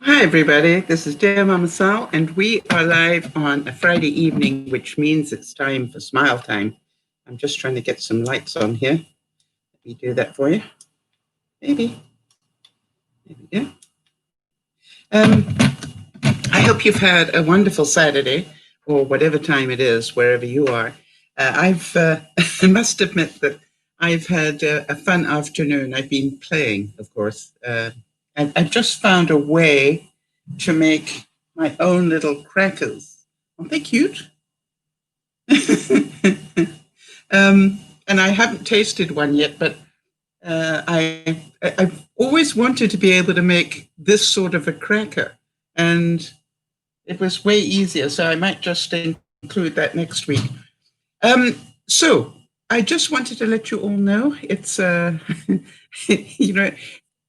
Hi, everybody. This is DearMamaSal, and we are live on a Friday evening, which means it's time for smile time. I'm just trying to get some lights on here. Let me do that for you. Maybe. There we go. I hope you've had a wonderful Saturday, or whatever time it is, wherever you are. I must admit that I've had a fun afternoon. I've been playing, of course. I've just found a way to make my own little crackers. Aren't they cute? And I haven't tasted one yet, but I've always wanted to be able to make this sort of a cracker, and it was way easier. So I might just include that next week. So I just wanted to let you all know it's you know,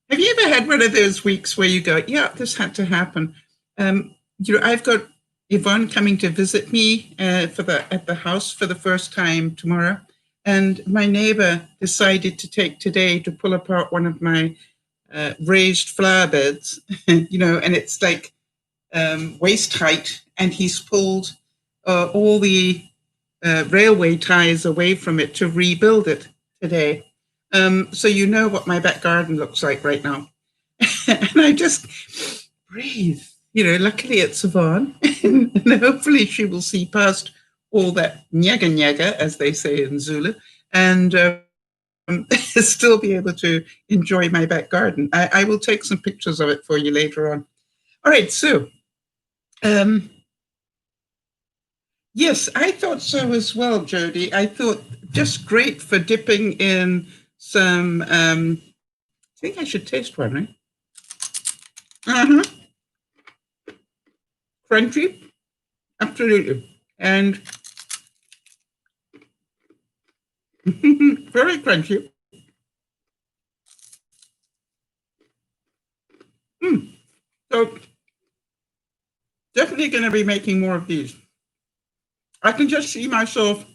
have you ever had one of those weeks where you go, yeah, this had to happen? I've got Yvonne coming to visit me at the house for the first time tomorrow. And my neighbor decided to take today to pull apart one of my raised flower beds, and it's like waist height. And he's pulled all the railway ties away from it to rebuild it today. So you know what my back garden looks like right now. And I just breathe. Luckily it's Yvonne, and hopefully she will see past all that nyaga nyaga, as they say in Zulu, and still be able to enjoy my back garden. I will take some pictures of it for you later on. All right, so yes, I thought so as well, Jody. I thought just great for dipping in some. I think I should taste one, right? Crunchy, absolutely, and very crunchy. So definitely going to be making more of these. I can just see myself,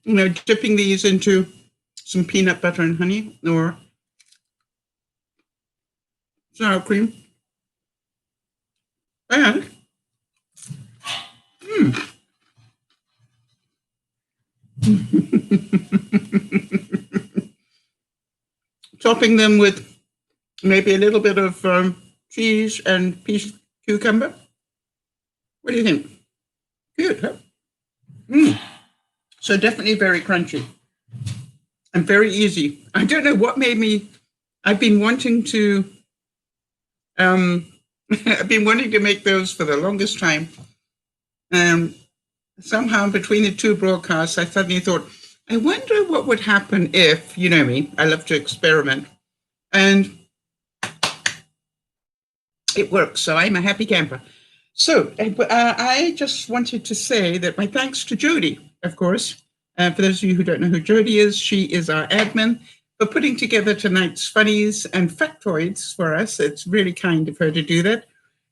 dipping these into some peanut butter and honey or sour cream. And topping them with maybe a little bit of cheese and piece cucumber. What do you think? Good, huh? So definitely very crunchy and very easy. I don't know what made me. I've been wanting to. I've been wanting to make those for the longest time. Somehow between the two broadcasts, I suddenly thought, I wonder what would happen if, you know me, I love to experiment. And it works, so I'm a happy camper. So I just wanted to say that my thanks to Jody, of course. For those of you who don't know who Jody is, she is our admin for putting together tonight's funnies and factoids for us. It's really kind of her to do that.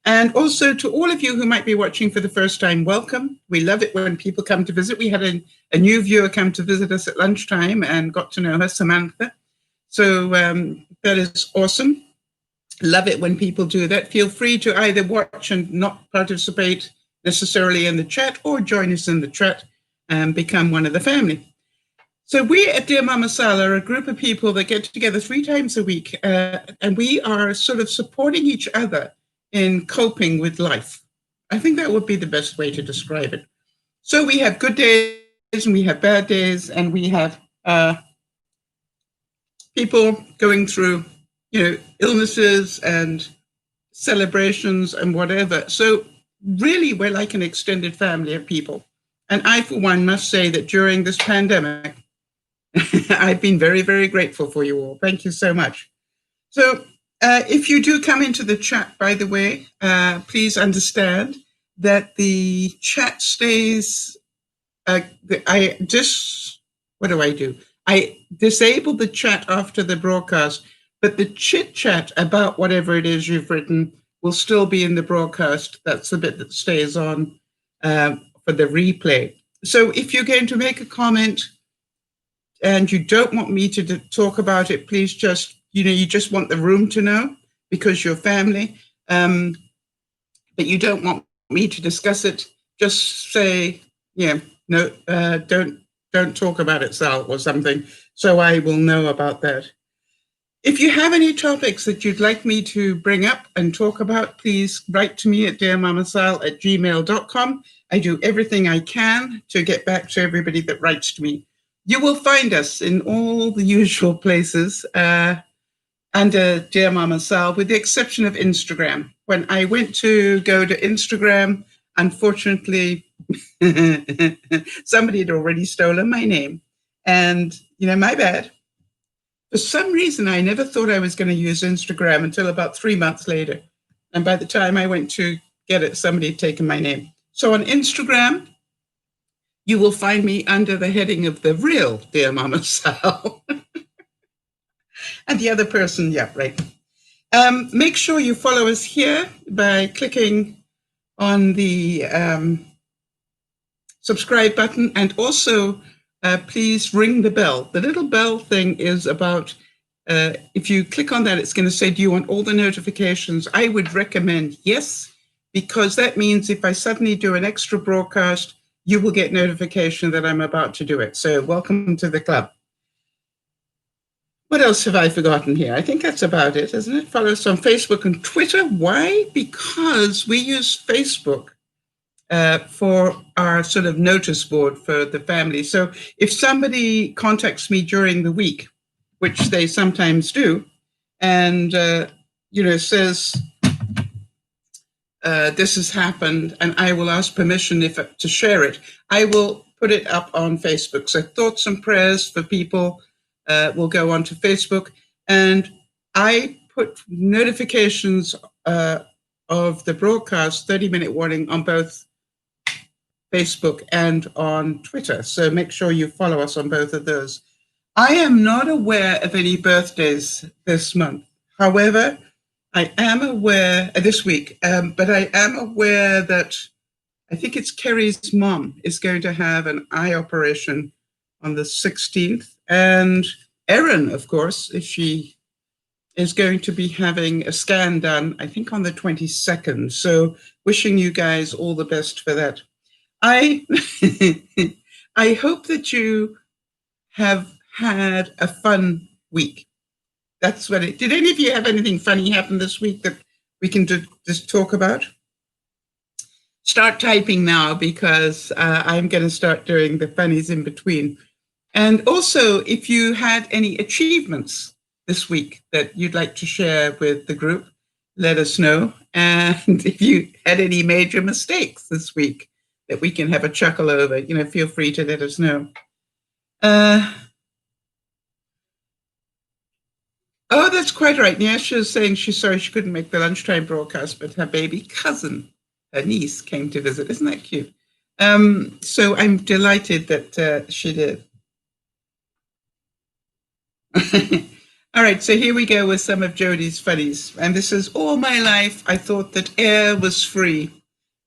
And also to all of you who might be watching for the first time, welcome. We love it when people come to visit. We had a new viewer come to visit us at lunchtime and got to know her, Samantha. So that is awesome. Love it when people do that. Feel free to either watch and not participate necessarily in the chat or join us in the chat and become one of the family. So we at DearMamaSal are a group of people that get together 3 times a week, and we are sort of supporting each other in coping with life. I think that would be the best way to describe it. So we have good days and we have bad days, and we have people going through, illnesses and celebrations and whatever. So really, we're like an extended family of people. And I, for one, must say that during this pandemic, I've been very, very grateful for you all. Thank you so much. So if you do come into the chat, by the way, please understand that the chat stays. What do I do? I disable the chat after the broadcast, but the chit chat about whatever it is you've written will still be in the broadcast. That's the bit that stays on for the replay. So if you're going to make a comment and you don't want me to talk about it, please just, you just want the room to know because you're family. but you don't want me to discuss it, just say, yeah, no, don't talk about it, Sal, or something, so I will know about that. If you have any topics that you'd like me to bring up and talk about, please write to me at dearmamasal@gmail.com. I do everything I can to get back to everybody that writes to me. You will find us in all the usual places under Dear Mama Sal, with the exception of Instagram. When I went to go to Instagram, unfortunately, somebody had already stolen my name. And, my bad. For some reason, I never thought I was going to use Instagram until about 3 months later. And by the time I went to get it, somebody had taken my name. So on Instagram, you will find me under the heading of the real Dear Mama Sal. And the other person, yeah, right. Make sure you follow us here by clicking on the subscribe button, and also please ring the bell. The little bell thing is about, if you click on that, it's going to say, do you want all the notifications? I would recommend yes, because that means if I suddenly do an extra broadcast, you will get notification that I'm about to do it. So welcome to the club. What else have I forgotten here? I think that's about it, isn't it? Follow us on Facebook and Twitter. Why? Because we use Facebook for our sort of notice board for the family. So if somebody contacts me during the week, which they sometimes do, and, says, this has happened, and I will ask permission to share it, I will put it up on Facebook. So thoughts and prayers for people will go onto Facebook, and I put notifications of the broadcast, 30-minute warning, on both Facebook and on Twitter. So make sure you follow us on both of those. I am not aware of any birthdays this month. However, I am aware this week, but I am aware that I think it's Kerry's mom is going to have an eye operation on the 16th. And Erin, of course, if she is going to be having a scan done, I think on the 22nd. So wishing you guys all the best for that. I I hope that you have had a fun week. That's what it. Did any of you have anything funny happen this week that we can just talk about? Start typing now, because I'm going to start doing the funnies in between. And also, if you had any achievements this week that you'd like to share with the group, let us know. And if you had any major mistakes this week that we can have a chuckle over, feel free to let us know. Oh, that's quite right. Nyasha is saying she's sorry she couldn't make the lunchtime broadcast, but her baby cousin, her niece, came to visit. Isn't that cute? So I'm delighted that she did. All right, so here we go with some of Jodie's funnies. And this is, all my life, I thought that air was free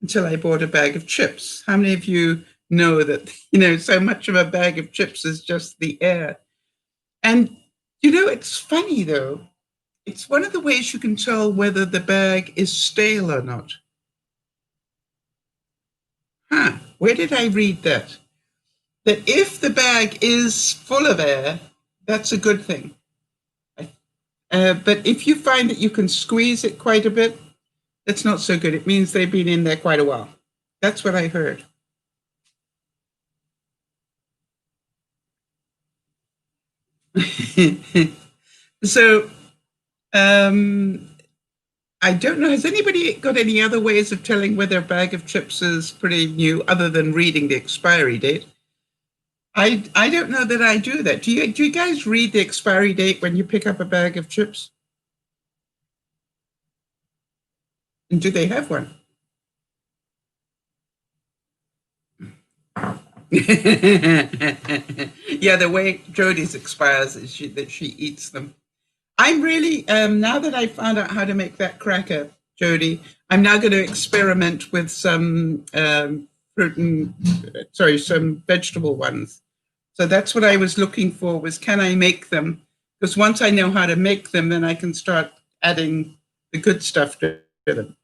until I bought a bag of chips. How many of you know that, so much of a bag of chips is just the air? And, it's funny, though. It's one of the ways you can tell whether the bag is stale or not. Where did I read that? That if the bag is full of air, that's a good thing. But if you find that you can squeeze it quite a bit, that's not so good. It means they've been in there quite a while. That's what I heard. So, I don't know. Has anybody got any other ways of telling whether a bag of chips is pretty new other than reading the expiry date? I don't know that I do that. Do you guys read the expiry date when you pick up a bag of chips? And do they have one? Yeah, the way Jodie's expires is that she eats them. I'm really, now that I found out how to make that cracker, Jodie, I'm now going to experiment with some some vegetable ones. So that's what I was looking for, was can I make them? Because once I know how to make them, then I can start adding the good stuff to them.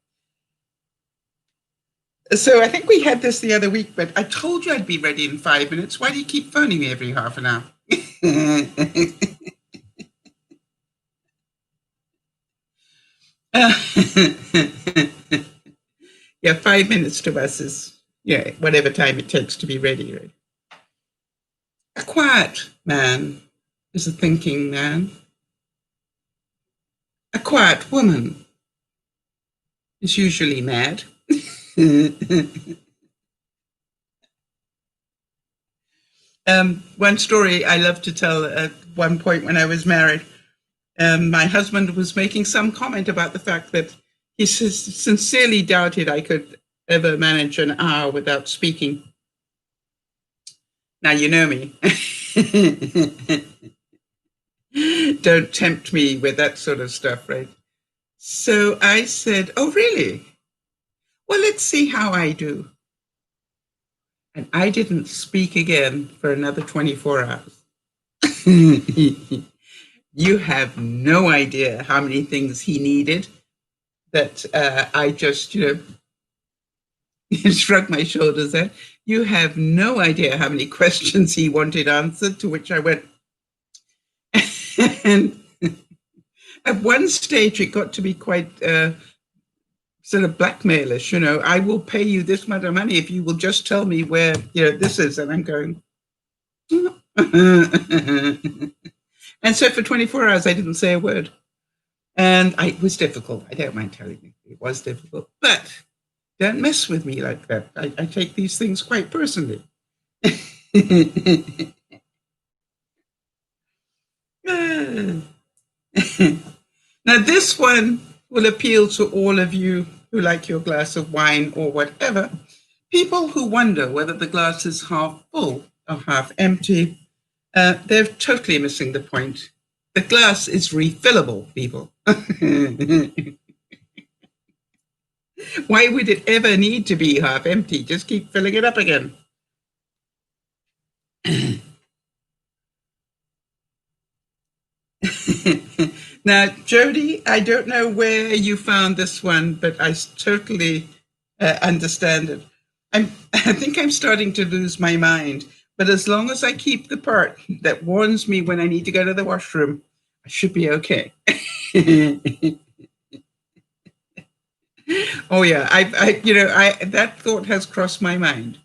So I think we had this the other week, but I told you I'd be ready in 5 minutes. Why do you keep phoning me every half an hour? Yeah, 5 minutes to us is, yeah, whatever time it takes to be ready. Right? A quiet man is a thinking man. A quiet woman is usually mad. One story I love to tell at one point when I was married, my husband was making some comment about the fact that he sincerely doubted I could ever manage an hour without speaking. Now, you know me. Don't tempt me with that sort of stuff, right? So I said, oh, really? Well, let's see how I do. And I didn't speak again for another 24 hours. You have no idea how many things he needed that I just, shrugged my shoulders at. You have no idea how many questions he wanted answered, to which I went. And at one stage, it got to be quite sort of blackmailish, I will pay you this much of money if you will just tell me where, this is. And I'm going. And so for 24 hours, I didn't say a word. And it was difficult. I don't mind telling you. It was difficult. But don't mess with me like that. I take these things quite personally. Now, this one will appeal to all of you who like your glass of wine or whatever. People who wonder whether the glass is half full or half empty, they're totally missing the point. The glass is refillable, people. Why would it ever need to be half empty? Just keep filling it up again. Now, Jody, I don't know where you found this one, but I totally understand it. I think I'm starting to lose my mind, but as long as I keep the part that warns me when I need to go to the washroom, I should be okay. Oh yeah, that thought has crossed my mind.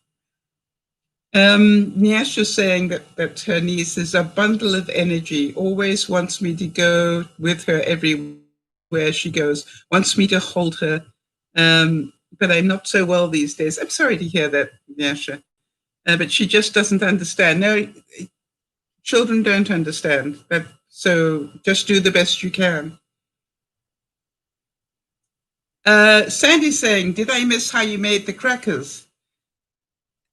Nyasha's saying that her niece is a bundle of energy, always wants me to go with her everywhere she goes, wants me to hold her. But I'm not so well these days. I'm sorry to hear that, Nyasha. But she just doesn't understand. No, children don't understand. So just do the best you can. Sandy's saying, did I miss how you made the crackers?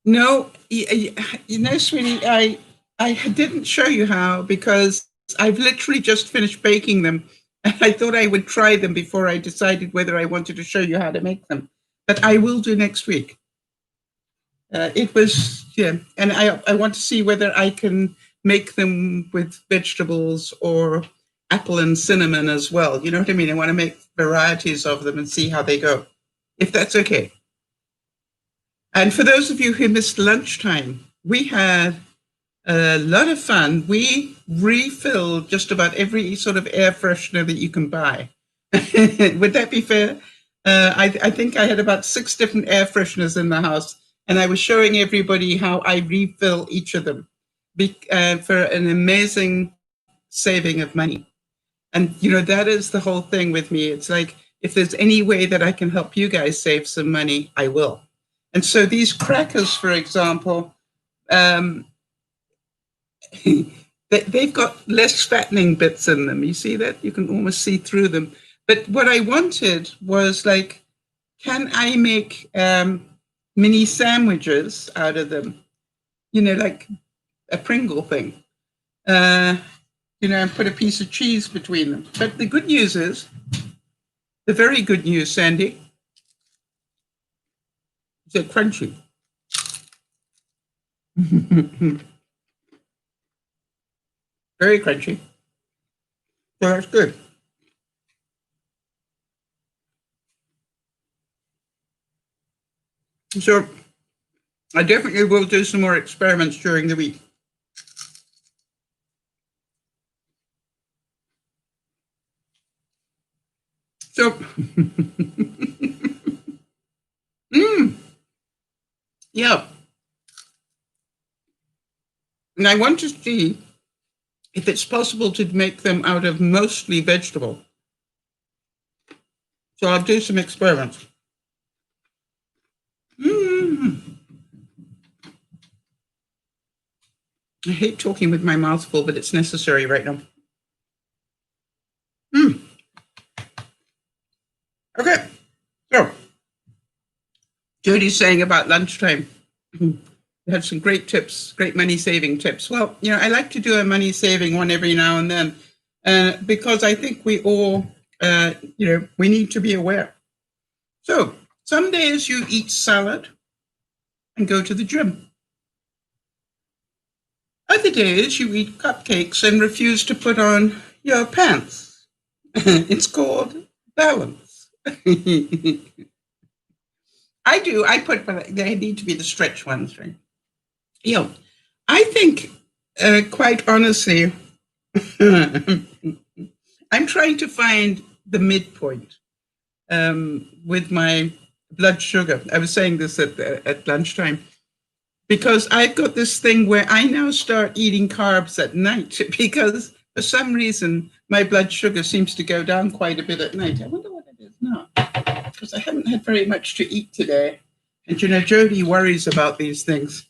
No, sweetie, I didn't show you how because I've literally just finished baking them. And I thought I would try them before I decided whether I wanted to show you how to make them. But I will do next week. It was, and I want to see whether I can make them with vegetables or apple and cinnamon as well. You know what I mean? I want to make varieties of them and see how they go, if that's okay. And for those of you who missed lunchtime, we had a lot of fun. We refilled just about every sort of air freshener that you can buy. Would that be fair? I think I had about 6 different air fresheners in the house, and I was showing everybody how I refill each of them for an amazing saving of money. And, that is the whole thing with me. It's like, if there's any way that I can help you guys save some money, I will. And so these crackers, for example, they've got less fattening bits in them. You see that? You can almost see through them. But what I wanted was like, can I make mini sandwiches out of them? Like a Pringle thing. And put a piece of cheese between them. But the good news is, the very good news, Sandy, is they're crunchy. Very crunchy. So that's good. So I definitely will do some more experiments during the week. So, yeah. And I want to see if it's possible to make them out of mostly vegetable. So I'll do some experiments. I hate talking with my mouth full, but it's necessary right now. Okay, so Jody's saying about lunchtime. You had some great tips, great money-saving tips. Well, I like to do a money-saving one every now and then because I think we all, we need to be aware. So some days you eat salad and go to the gym. Other days you eat cupcakes and refuse to put on your pants. It's called balance. I do. But they need to be the stretch ones, right? I think, quite honestly, I'm trying to find the midpoint with my blood sugar. I was saying this at lunchtime because I've got this thing where I now start eating carbs at night because for some reason my blood sugar seems to go down quite a bit at night. I wonder what it is now because I haven't had very much to eat today. And Jody worries about these things.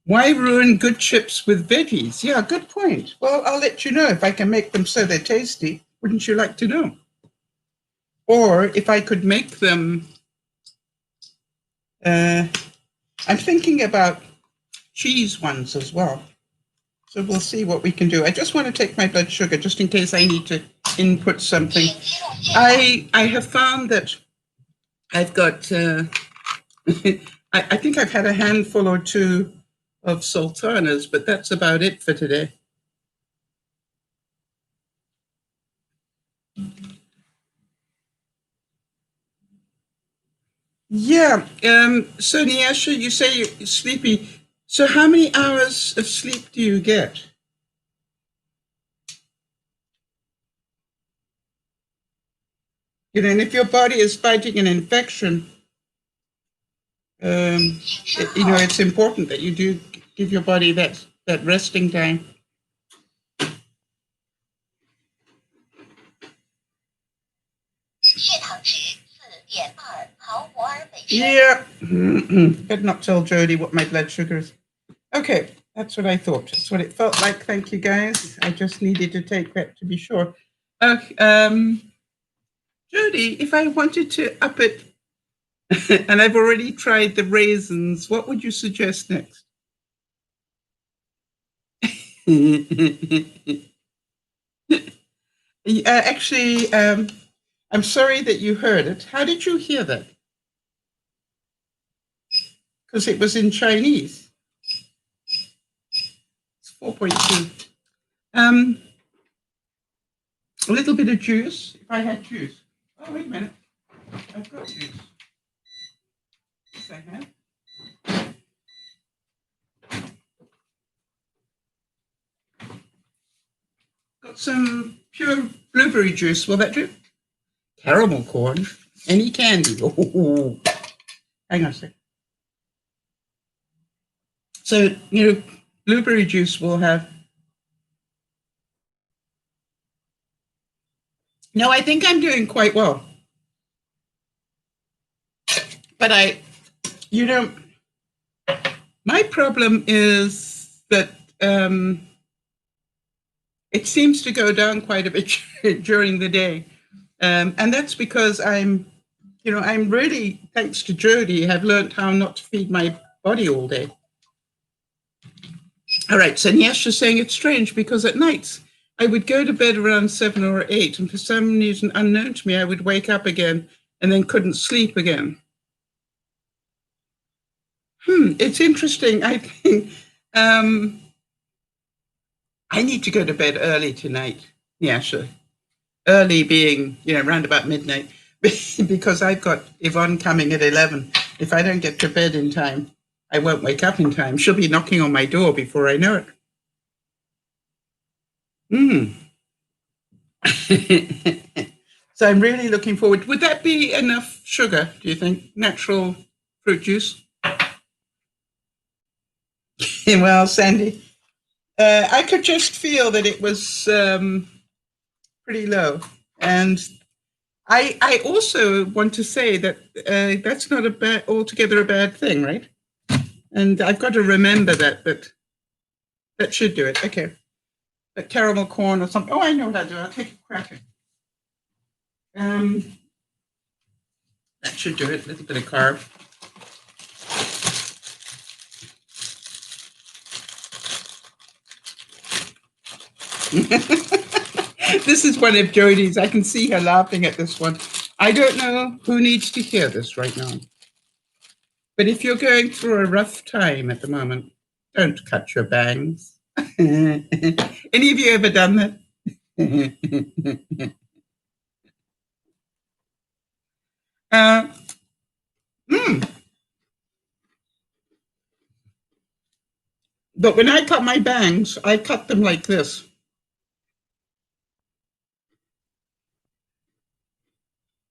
Why ruin good chips with veggies? Yeah, good point. Well, I'll let you know if I can make them so they're tasty. Wouldn't you like to know? Or if I could make them, I'm thinking about cheese ones as well. So we'll see what we can do. I just want to take my blood sugar just in case I need to input something. I have found that I've got, I think I've had a handful or two of sultanas, but that's about it for today. Yeah. So Nyasha, you say you're sleepy. So how many hours of sleep do you get? And if your body is fighting an infection, it's important that you do give your body that resting time. Yeah. Better not tell Jody what my blood sugar is. Okay, that's what I thought. That's what it felt like. Thank you, guys. I just needed to take that to be sure. Jody, if I wanted to up it, and I've already tried the raisins, what would you suggest next? Actually, I'm sorry that you heard it. How did you hear that? Because it was in Chinese. It's 4.2. A little bit of juice, if I had juice. Oh, wait a minute. I've got juice. Yes, I have. Got some pure blueberry juice. Will that do? Caramel corn. Any candy. Oh, hang on a second. So, blueberry juice will have. No, I think I'm doing quite well. But my problem is that it seems to go down quite a bit during the day. And that's because I'm really, thanks to Jody, have learned how not to feed my body all day. All right, so Nyasha's saying it's strange because at nights I would go to bed around 7 or 8, and for some reason unknown to me, I would wake up again and then couldn't sleep again. It's interesting. I think I need to go to bed early tonight, Nyasha. Early being, around about midnight, because I've got Yvonne coming at 11. if I don't get to bed in time, I won't wake up in time. She'll be knocking on my door before I know it. So I'm really looking forward. Would that be enough sugar, do you think? Natural fruit juice? Well, Sandy, I could just feel that it was pretty low. And I also want to say that that's not altogether a bad thing, right? And I've got to remember that, but that should do it. Okay. But caramel corn or something. Oh, I know what I'll do. I'll take a cracker. That should do it. A little bit of carb. This is one of Jodie's. I can see her laughing at this one. I don't know who needs to hear this right now. But if you're going through a rough time at the moment, don't cut your bangs. Any of you ever done that? But when I cut my bangs, I cut them like this.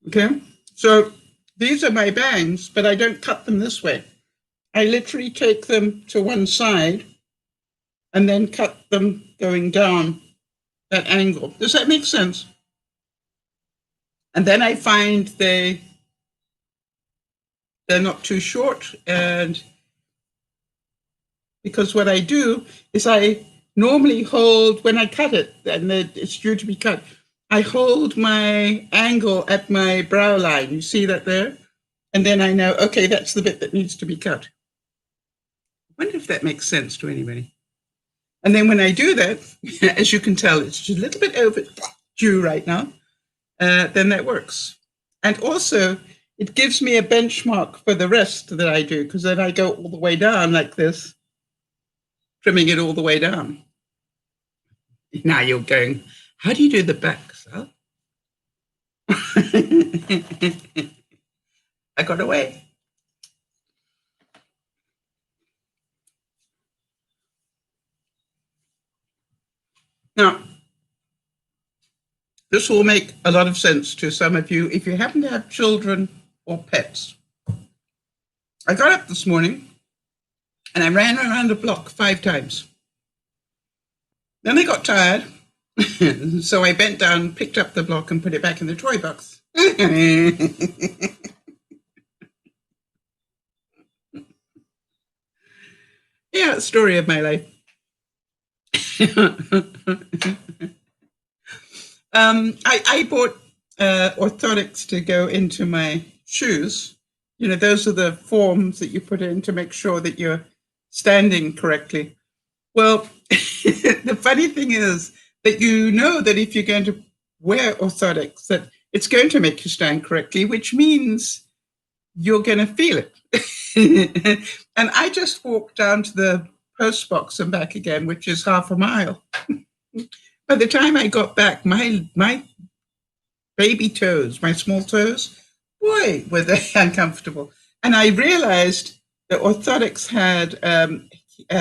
Okay, so these are my bangs, but I don't cut them this way. I literally take them to one side and then cut them going down that angle. Does that make sense? And then I find they're not too short, and because what I do is I normally hold, when I cut it, and it's due to be cut, I hold my angle at my brow line. You see that there? And then I know, okay, that's the bit that needs to be cut. I wonder if that makes sense to anybody. And then when I do that, as you can tell, it's just a little bit overdue right now, then that works. And also, it gives me a benchmark for the rest that I do, because then I go all the way down like this, trimming it all the way down. Now you're going, how do you do the back, Sal? I got away. Now, this will make a lot of sense to some of you if you happen to have children or pets. I got up this morning and I ran around the block 5 times. Then I got tired, so I bent down, picked up the block and put it back in the toy box. Yeah, story of my life. I bought orthotics to go into my shoes. You know, those are the forms that you put in to make sure that you're standing correctly. Well, the funny thing is that you know that if you're going to wear orthotics, that it's going to make you stand correctly, which means you're going to feel it. And I just walked down to the post box and back again, which is half a mile. By the time I got back, my baby toes, my small toes, boy, were they uncomfortable. And I realized that orthotics had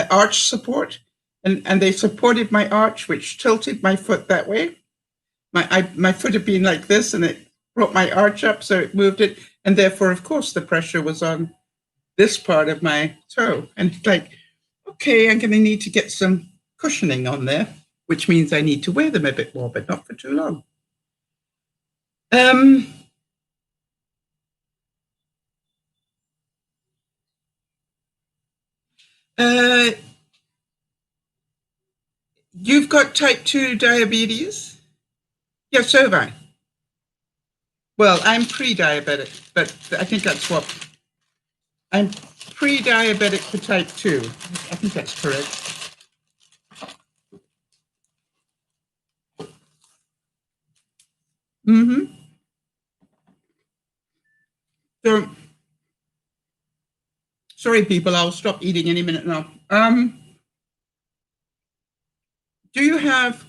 arch support, and they supported my arch, which tilted my foot that way. My foot had been like this, and it brought my arch up, so it moved it. And therefore, of course, the pressure was on this part of my toe. And it's like, okay, I'm going to need to get some cushioning on there, which means I need to wear them a bit more, but not for too long. You've got type 2 diabetes? Yes, so have I. Well, I'm pre-diabetic, but I think that's what... I'm pre-diabetic for type 2. I think that's correct. Mm-hmm. So, sorry, people, I'll stop eating any minute now. Do you have...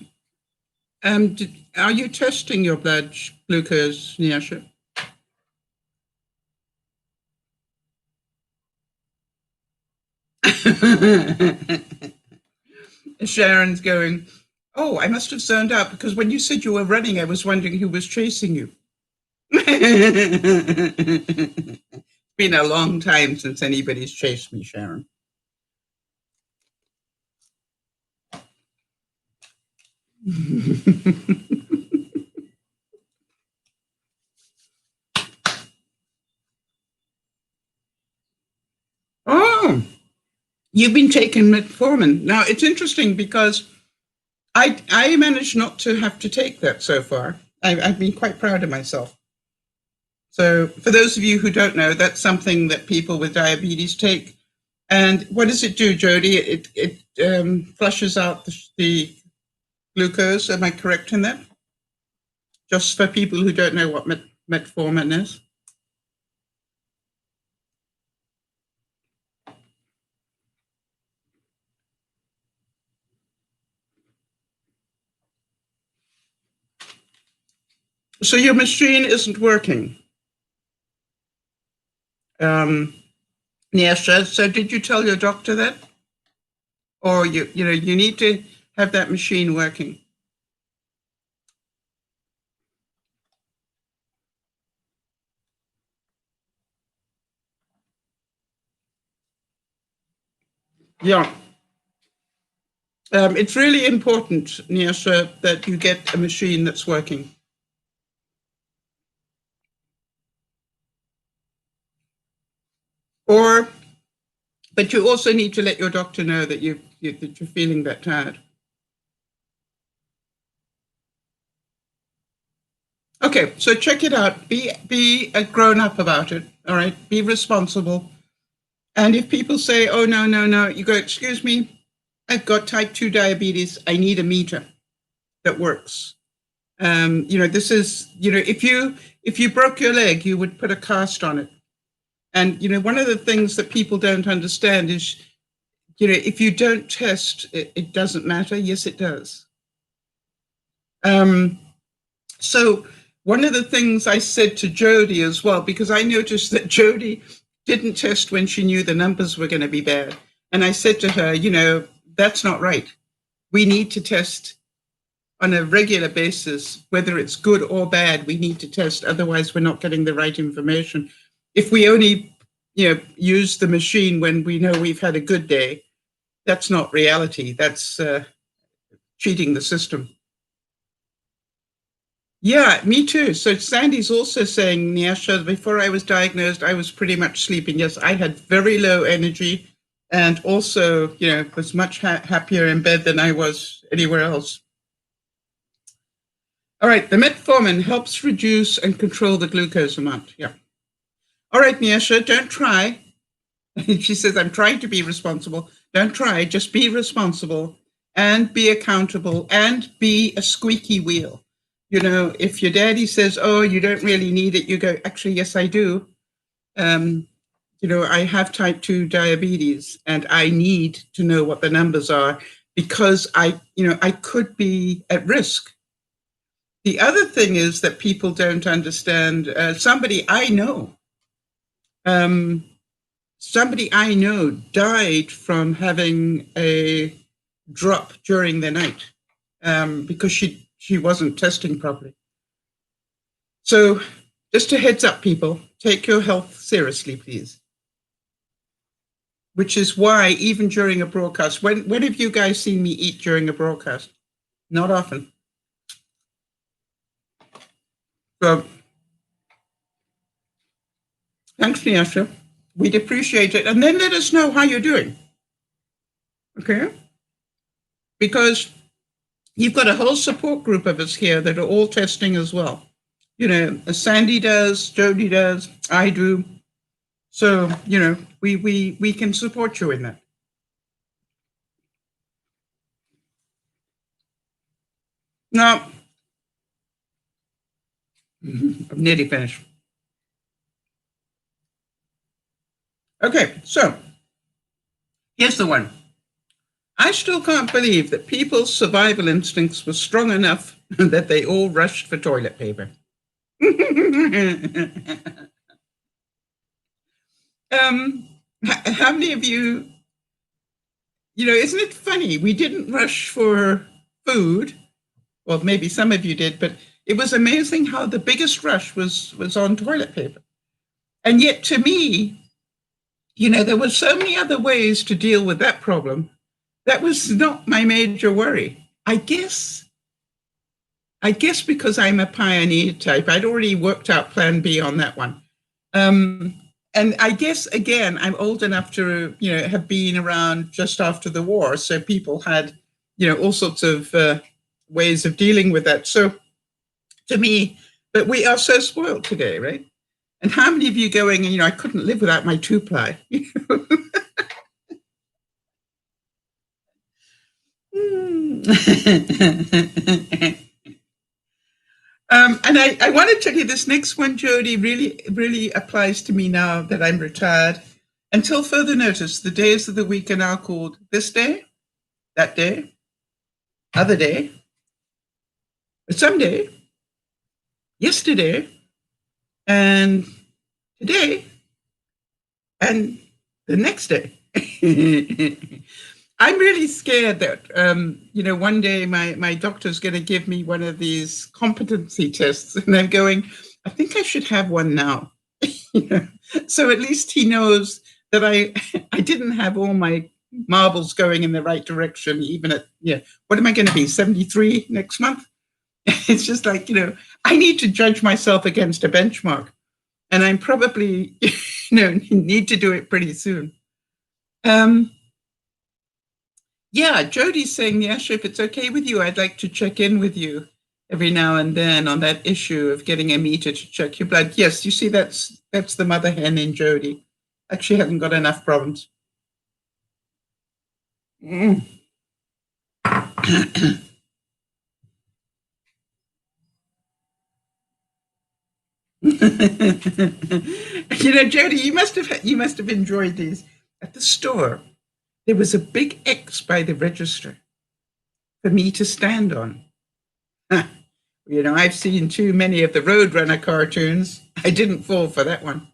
are you testing your blood glucose, Nyasha? Sharon's going, oh, I must have zoned out because when you said you were running, I was wondering who was chasing you. It's been a long time since anybody's chased me, Sharon. Oh, you've been taking metformin. Now, it's interesting because I managed not to have to take that so far. I've been quite proud of myself. So for those of you who don't know, that's something that people with diabetes take. And what does it do, Jody? It flushes out the glucose. Am I correct in that? Just for people who don't know what metformin is. So your machine isn't working. Yes. So did you tell your doctor that? Or you need to have that machine working? Yeah. It's really important, Nyasha, that you get a machine that's working. But you also need to let your doctor know that you're feeling that tired. Okay, so check it out. Be a grown up about it. All right, be responsible. And if people say, "Oh no," you go, "Excuse me, I've got type 2 diabetes. I need a meter that works." This is, if you broke your leg, you would put a cast on it. And one of the things that people don't understand is, if you don't test, it doesn't matter. Yes, it does. So one of the things I said to Jody as well, because I noticed that Jody didn't test when she knew the numbers were going to be bad. And I said to her, that's not right. We need to test on a regular basis, whether it's good or bad, we need to test. Otherwise, we're not getting the right information. If we only, use the machine when we know we've had a good day, that's not reality. That's cheating the system. Yeah, me too. So Sandy's also saying, Nyasha, before I was diagnosed, I was pretty much sleeping. Yes, I had very low energy and also, was much happier in bed than I was anywhere else. All right, the metformin helps reduce and control the glucose amount. Yeah. All right, Nyasha, don't try. She says, I'm trying to be responsible. Don't try, just be responsible and be accountable and be a squeaky wheel. If your daddy says, oh, you don't really need it, you go, actually, yes, I do. I have type 2 diabetes and I need to know what the numbers are because I could be at risk. The other thing is that people don't understand, somebody I know died from having a drop during the night because she wasn't testing properly. So just a heads up, people, take your health seriously, please. Which is why even during a broadcast, when have you guys seen me eat during a broadcast? Not often. So thanks, Nyasha. We'd appreciate it. And then let us know how you're doing. Okay? Because you've got a whole support group of us here that are all testing as well. Sandy does, Jody does, I do. So, we can support you in that. Now, I'm nearly finished. Okay, so here's the one. I still can't believe that people's survival instincts were strong enough that they all rushed for toilet paper. How many of you isn't it funny? We didn't rush for food. Well, maybe some of you did, but it was amazing how the biggest rush was on toilet paper. And yet to me, there were so many other ways to deal with that problem. That was not my major worry. I guess because I'm a pioneer type, I'd already worked out plan B on that one. And I guess, again, I'm old enough to, have been around just after the war. So people had, all sorts of ways of dealing with that. So to me, but we are so spoiled today, right? And how many of you going, I couldn't live without my 2-ply? And I want to tell you this next one, Jody, really, really applies to me now that I'm retired. Until further notice, the days of the week are now called this day, that day, other day, someday, yesterday, and today, and the next day. I'm really scared that, one day my doctor's going to give me one of these competency tests, and I'm going, I think I should have one now. So at least he knows that I didn't have all my marbles going in the right direction, even at, what am I going to be, 73 next month? It's just like, I need to judge myself against a benchmark, and I'm probably, need to do it pretty soon. Yeah, Jody's saying, Asha, if it's okay with you, I'd like to check in with you every now and then on that issue of getting a meter to check your blood. Yes, you see, that's the mother hen in Jody. Actually hasn't got enough problems. Mm. Jody, you must have enjoyed these. At the store, there was a big X by the register for me to stand on. I've seen too many of the Roadrunner cartoons. I didn't fall for that one.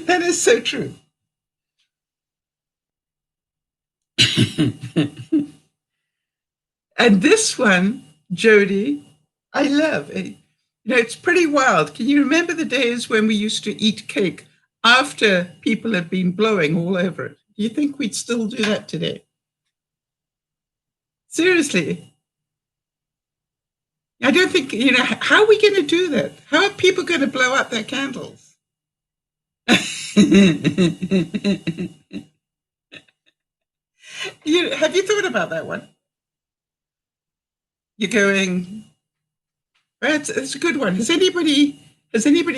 That is so true. And this one, Jody, I love it. It's pretty wild. Can you remember the days when we used to eat cake after people had been blowing all over it? Do you think we'd still do that today? Seriously. I don't think, how are we going to do that? How are people going to blow up their candles? Have you thought about that one? You're going, it's a good one. Has anybody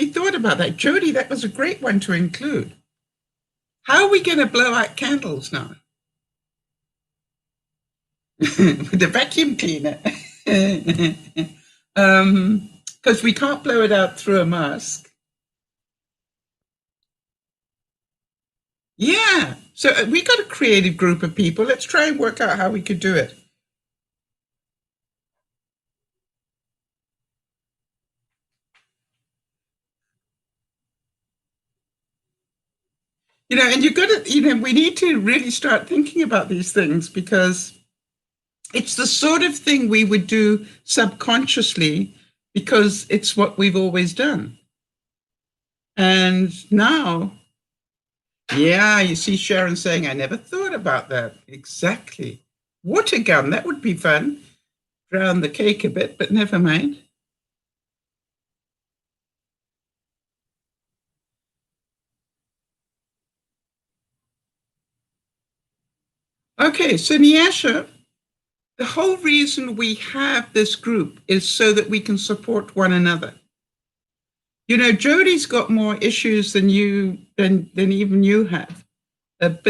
thought about that? Jody, that was a great one to include. How are we going to blow out candles now? With the vacuum cleaner. Because we can't blow it out through a mask. Yeah. So we got a creative group of people. Let's try and work out how we could do it. And you've got to, we need to really start thinking about these things, because it's the sort of thing we would do subconsciously because it's what we've always done. And now, you see Sharon saying, I never thought about that. Exactly. Water gun, that would be fun. Drown the cake a bit, but never mind. Okay, so Nyasha, the whole reason we have this group is so that we can support one another. Jody's got more issues than even you have. But,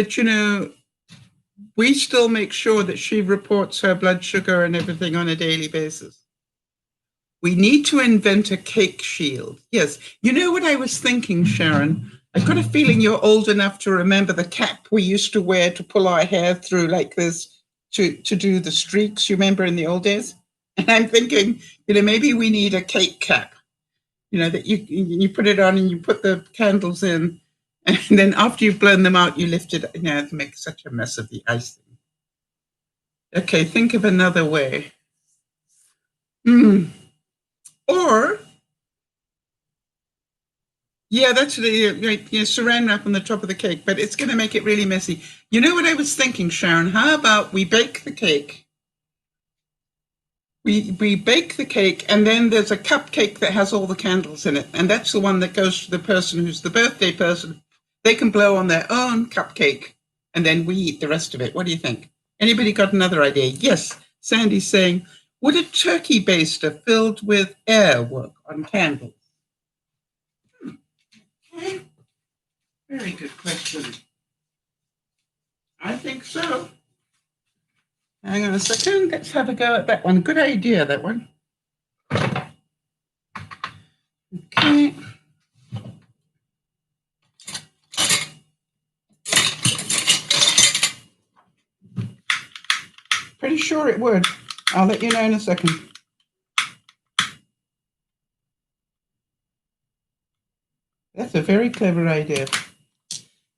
we still make sure that she reports her blood sugar and everything on a daily basis. We need to invent a cake shield. Yes. You know what I was thinking, Sharon? I've got a feeling you're old enough to remember the cap we used to wear to pull our hair through like this to do the streaks, you remember in the old days? And I'm thinking, maybe we need a cake cap. that you put it on and you put the candles in, and then after you've blown them out, you lift it. It makes such a mess of the icing. Okay, think of another way. Or, yeah, that's saran wrap on the top of the cake, but it's going to make it really messy. You know what I was thinking, Sharon? How about we bake the cake? We bake the cake, and then there's a cupcake that has all the candles in it, and that's the one that goes to the person who's the birthday person. They can blow on their own cupcake, and then we eat the rest of it. What do you think? Anybody got another idea? Yes, Sandy's saying, would a turkey baster filled with air work on candles? Okay. Very good question. I think so. Hang on a second. Let's have a go at that one. Good idea, that one. Okay. Pretty sure it would. I'll let you know in a second. That's a very clever idea.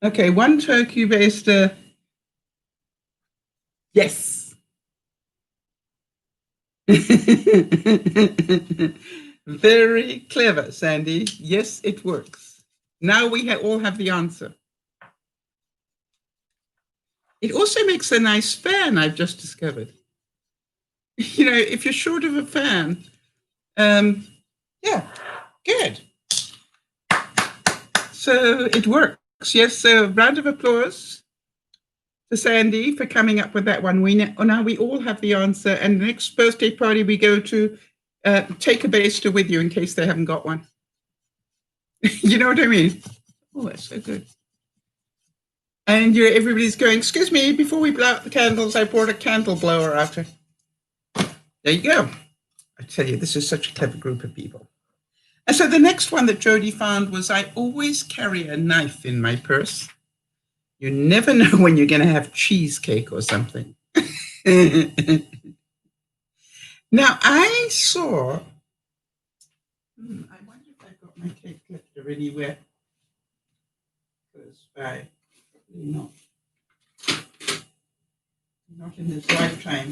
Okay, one turkey baster. Yes. Very clever, Sandy. Yes, it works. Now we all have the answer. It also makes a nice fan, I've just discovered. If you're short of a fan, yeah, good. So it works. Yes, so round of applause for Sandy for coming up with that one. Now we all have the answer, and the next birthday party we go to, take a baster with you in case they haven't got one. You know what I mean? Oh, that's so good. And everybody's going, excuse me, before we blow out the candles, I brought a candle blower after. There you go. I tell you, this is such a clever group of people. And so the next one that Jody found was, I always carry a knife in my purse. You never know when you're going to have cheesecake or something. Now, I saw, I wonder if I've got my cake lifter anywhere close by. Probably not in this lifetime.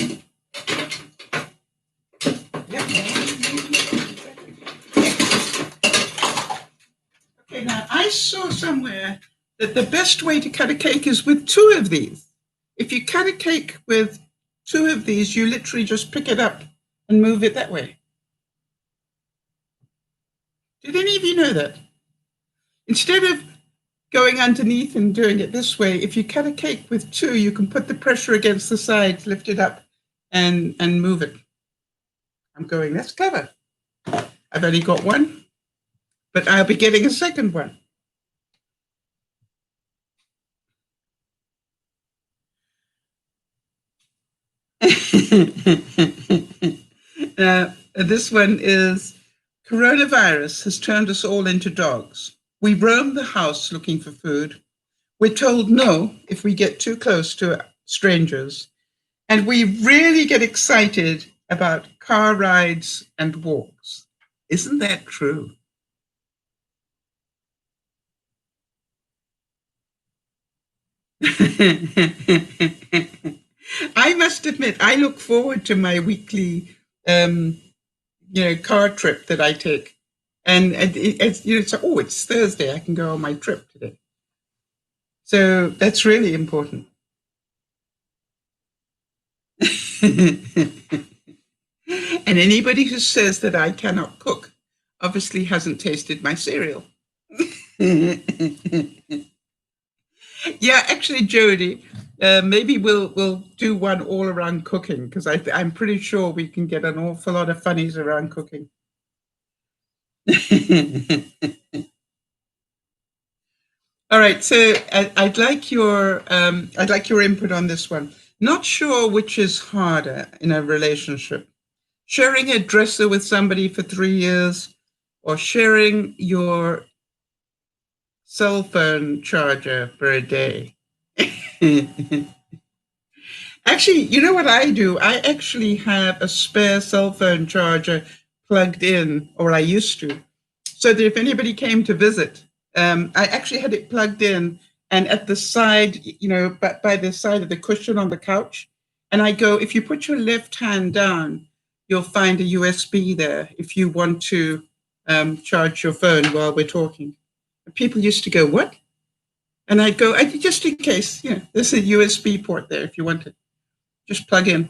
Yep. Okay, now I saw somewhere that the best way to cut a cake is with two of these. If you cut a cake with two of these, you literally just pick it up and move it that way. Did any of you know that? Instead of going underneath and doing it this way, if you cut a cake with two, you can put the pressure against the sides, lift it up, and move it. I'm going, that's clever. I've only got one, but I'll be getting a second one. This one is, coronavirus has turned us all into dogs. We roam the house looking for food. We're told no if we get too close to strangers. And we really get excited about car rides and walks. Isn't that true? I must admit, I look forward to my weekly car trip that I take. And it's Thursday, I can go on my trip today. So that's really important. And anybody who says that I cannot cook obviously hasn't tasted my cereal. Yeah, actually, Jody, maybe we'll do one all around cooking, because I'm pretty sure we can get an awful lot of funnies around cooking. All right, so I'd like your input on this one. Not sure which is harder in a relationship: sharing a dresser with somebody for 3 years, or sharing your cell phone charger for a day. Actually, you know what I do? I actually have a spare cell phone charger plugged in, or I used to. so that if anybody came to visit, I actually had it plugged in, and at the side, by the side of the cushion on the couch, and I go, if you put your left hand down, you'll find a USB there if you want to charge your phone while we're talking. People used to go, what? And I'd go, just in case, there's a USB port there if you want it. Just plug in.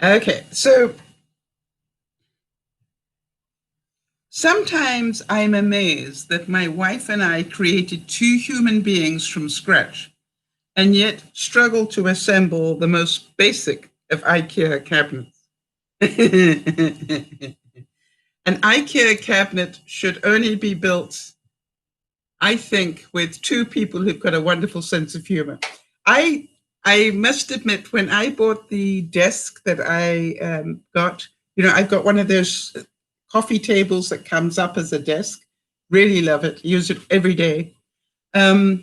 Okay, so sometimes I'm amazed that my wife and I created two human beings from scratch and yet struggle to assemble the most basic of IKEA cabinets. An IKEA cabinet should only be built, I think, with two people who've got a wonderful sense of humor. I must admit, when I bought the desk that I got, I've got one of those coffee tables that comes up as a desk. Really love it. Use it every day. But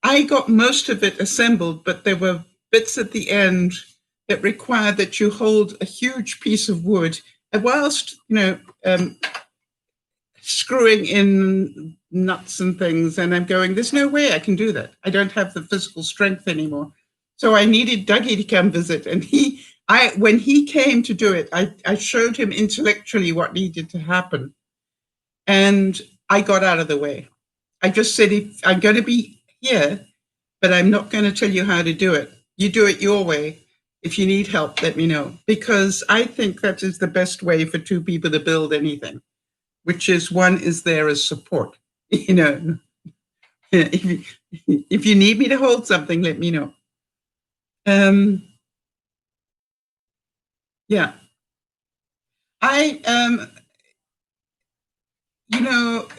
I got most of it assembled, but there were bits at the end that required that you hold a huge piece of wood whilst, screwing in nuts and things. And I'm going, there's no way I can do that. I don't have the physical strength anymore. So I needed Dougie to come visit. And when he came to do it, I showed him intellectually what needed to happen. And I got out of the way. I just said, if I'm going to be here, but I'm not going to tell you how to do it. You do it your way. If you need help, let me know. Because I think that is the best way for two people to build anything, which is one is there as support. If you need me to hold something, let me know. Yeah.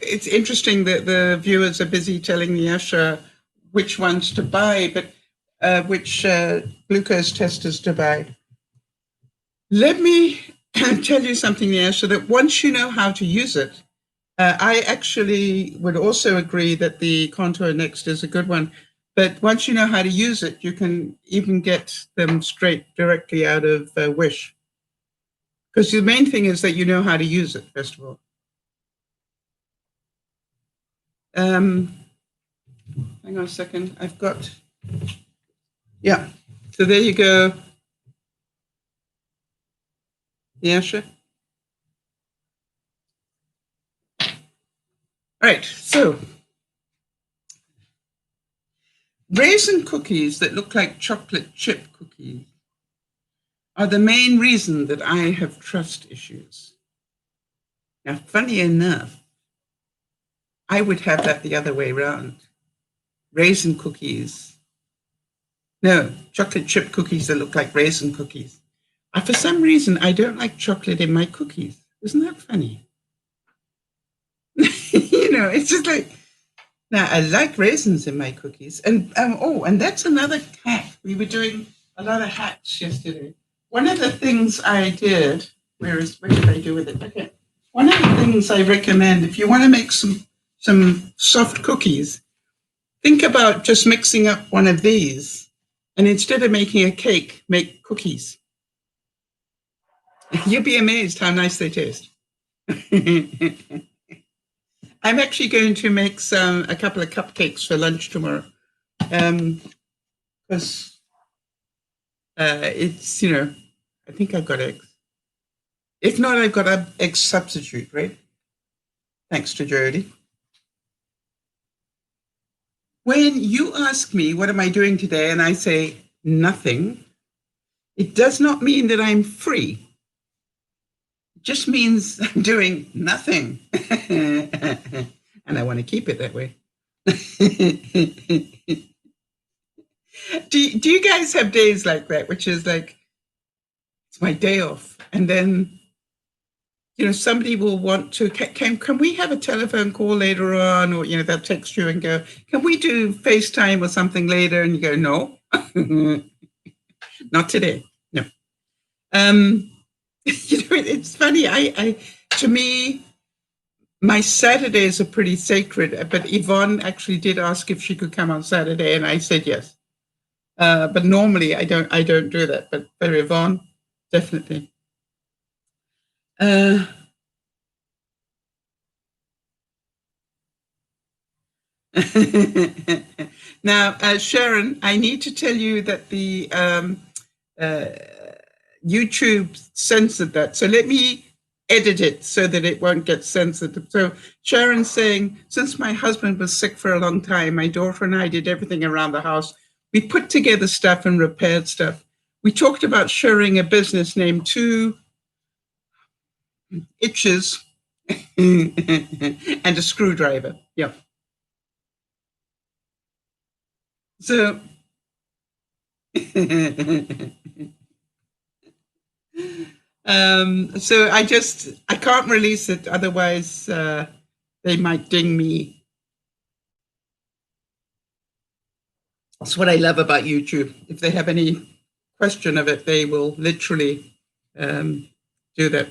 It's interesting that the viewers are busy telling Nyasha which ones to buy, but which glucose testers to buy. Let me tell you something, Nyasha, that once you know how to use it, I actually would also agree that the Contour Next is a good one. But once you know how to use it, you can even get them straight directly out of Wish. Because the main thing is that you know how to use it, first of all. Hang on a second. I've got, yeah. So there you go. Yeah, sure. All right, so raisin cookies that look like chocolate chip cookies are the main reason that I have trust issues. Now, funny enough, I would have that the other way around. Raisin cookies. No, chocolate chip cookies that look like raisin cookies. For some reason, I don't like chocolate in my cookies. Isn't that funny? It's just like, now I like raisins in my cookies. And and that's another hack. We were doing a lot of hacks yesterday. One of the things I did, what did I do with it? Okay. One of the things I recommend, if you want to make some soft cookies, think about just mixing up one of these, and instead of making a cake, make cookies. You'll be amazed how nice they taste. I'm actually going to make a couple of cupcakes for lunch tomorrow, because it's, I think I've got eggs. If not, I've got an egg substitute, right? Thanks to Jody. When you ask me, what am I doing today? And I say, nothing, it does not mean that I'm free. It just means I'm doing nothing. And I want to keep it that way. Do you guys have days like that, which is like, it's my day off? And then, somebody will want to, can we have a telephone call later on? Or, they'll text you and go, can we do FaceTime or something later? And you go, no, not today. No. It's funny. To me, my Saturdays are pretty sacred, but Yvonne actually did ask if she could come on Saturday, and I said yes. But normally I don't do that. But for Yvonne, definitely. Now, Sharon, I need to tell you that the YouTube censored that. So let me edit it so that it won't get censored. So Sharon's saying, since my husband was sick for a long time, my daughter and I did everything around the house. We put together stuff and repaired stuff. We talked about sharing a business named Two Itches and a Screwdriver. Yeah. So so I can't release it, otherwise they might ding me. That's what I love about YouTube. If they have any question of it, they will literally do that.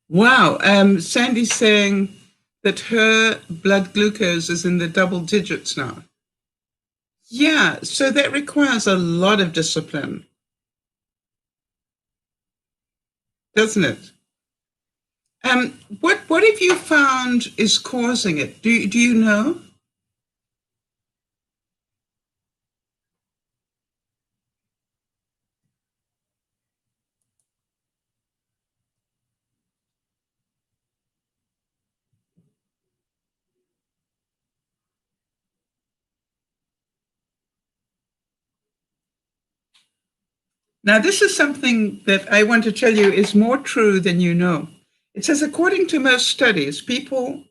Wow. Sandy's saying that her blood glucose is in the double digits now. Yeah, so that requires a lot of discipline, doesn't it? What have you found is causing it? Do you know? Now, this is something that I want to tell you is more true than you know. It says, according to most studies, people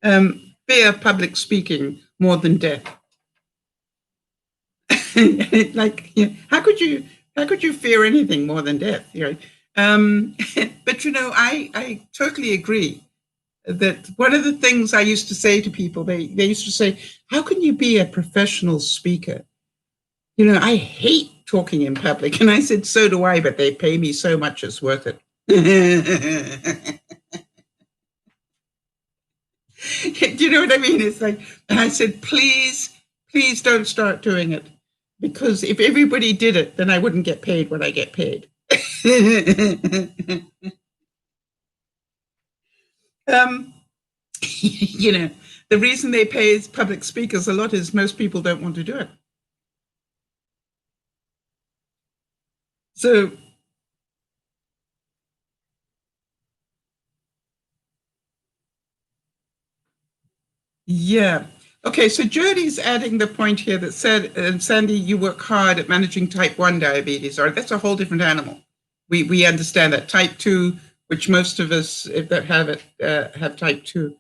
fear public speaking more than death. Like, yeah, how could you fear anything more than death? You know? But you know, I totally agree that one of the things I used to say to people, they used to say, how can you be a professional speaker? You know, I hate talking in public. And I said, so do I, but they pay me so much, it's worth it. Do you know what I mean? It's like, and I said, please don't start doing it. Because if everybody did it, then I wouldn't get paid what I get paid. You know, the reason they pay public speakers a lot is most people don't want to do it. So, yeah. Okay, so Jody's adding the point here that said, Sandy, you work hard at managing type 1 diabetes, or that's a whole different animal. We understand that. Type 2, which most of us that have it have type 2.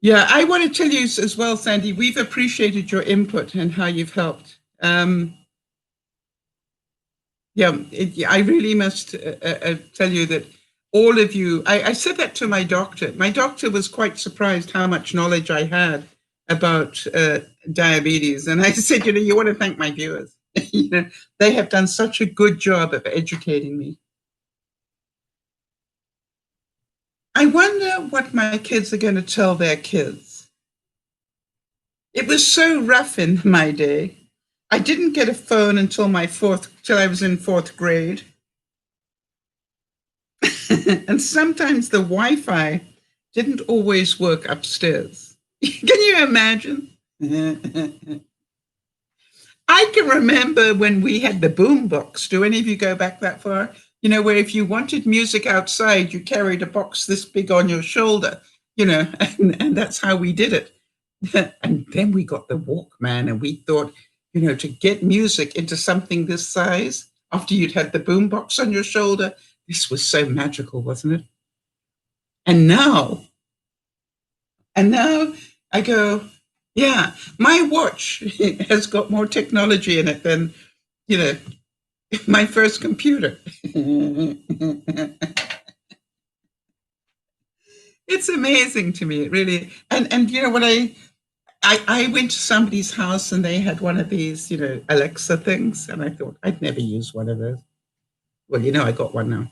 Yeah, I want to tell you as well, Sandy, we've appreciated your input and how you've helped. I really must tell you that all of you, I said that to my doctor. My doctor was quite surprised how much knowledge I had about diabetes. And I said, you know, you want to thank my viewers. You know, they have done such a good job of educating me. I wonder what my kids are going to tell their kids. It was so rough in my day. I didn't get a phone until till I was in 4th grade. And sometimes the Wi-Fi didn't always work upstairs. Can you imagine? I can remember when we had the boom box. Do any of you go back that far? You know, where if you wanted music outside, you carried a box this big on your shoulder, you know, and that's how we did it. And then we got the Walkman, and we thought, you know, to get music into something this size after you'd had the boom box on your shoulder, this was so magical, wasn't it? And now I go, yeah, my watch has got more technology in it than, you know, my first computer. It's amazing to me, it really. And you know what I went to somebody's house and they had one of these, Alexa things. And I thought I'd never use one of those. Well, I got one now.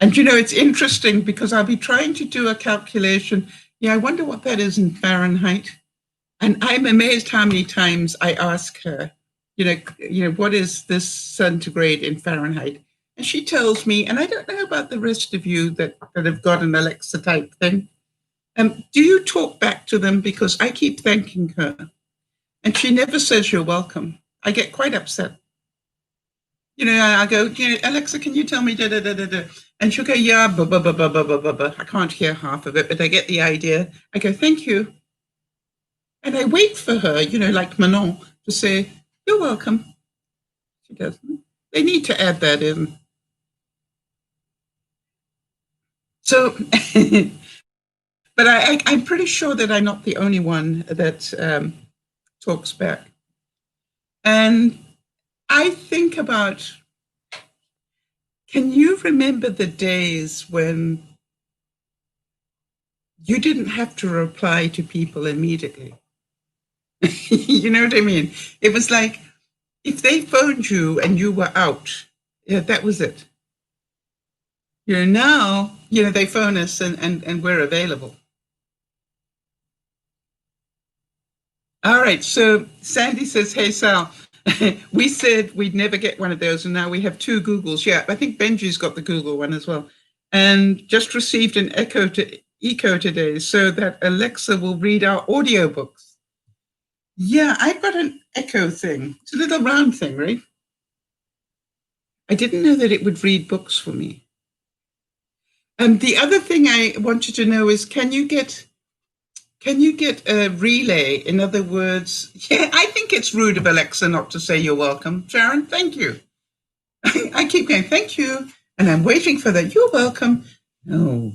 And, it's interesting because I'll be trying to do a calculation. Yeah, I wonder what that is in Fahrenheit. And I'm amazed how many times I ask her, what is this centigrade in Fahrenheit? And she tells me, and I don't know about the rest of you that have got an Alexa type thing. Do you talk back to them? Because I keep thanking her. And she never says you're welcome. I get quite upset. I go, Alexa, can you tell me da da da da da? And she'll go, yeah, blah, blah, blah, blah, blah, blah, blah. I can't hear half of it, but I get the idea. I go, thank you. And I wait for her, like Manon, to say, you're welcome. She doesn't. They need to add that in. So, but I'm pretty sure that I'm not the only one that talks back. And I think about, can you remember the days when you didn't have to reply to people immediately? You know what I mean? It was like, if they phoned you and you were out, that was it. Now, they phone us and we're available. All right, so Sandy says, hey, Sal, we said we'd never get one of those, and now we have 2 Googles. Yeah, I think Benji's got the Google one as well. And just received an Echo today so that Alexa will read our audiobooks. Yeah, I've got an Echo thing. It's a little round thing, right? I didn't know that it would read books for me. And the other thing I wanted to know is, can you get a relay? In other words, yeah, I think it's rude of Alexa not to say you're welcome. Sharon, thank you. I keep going, thank you. And I'm waiting for that. You're welcome. No.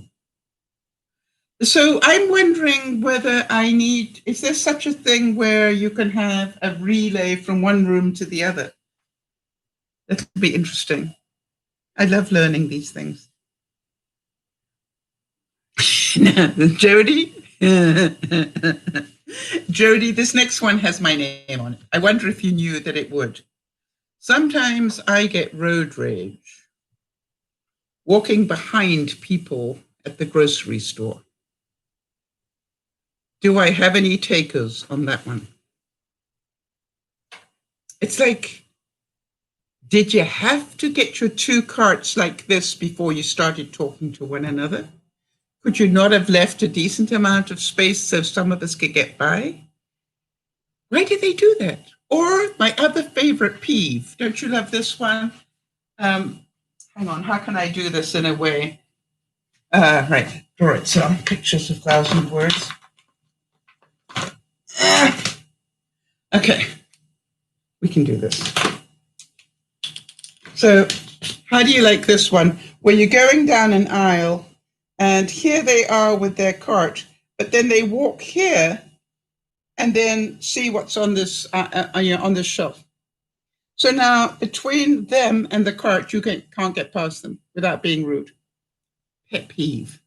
So I'm wondering whether is there such a thing where you can have a relay from one room to the other? That would be interesting. I love learning these things. Jody? Jody, this next one has my name on it. I wonder if you knew that it would. Sometimes I get road rage walking behind people at the grocery store. Do I have any takers on that one? It's like, did you have to get your 2 carts like this before you started talking to one another? Could you not have left a decent amount of space so some of us could get by? Why do they do that? Or my other favorite peeve, don't you love this one? Hang on, how can I do this in a way? Right, draw it some pictures of 1,000 words. Okay, we can do this. So how do you like this one? Where you're going down an aisle and here they are with their cart, but then they walk here and then see what's on this on this shelf. So now between them and the cart, you can't get past them without being rude. Pet peeve.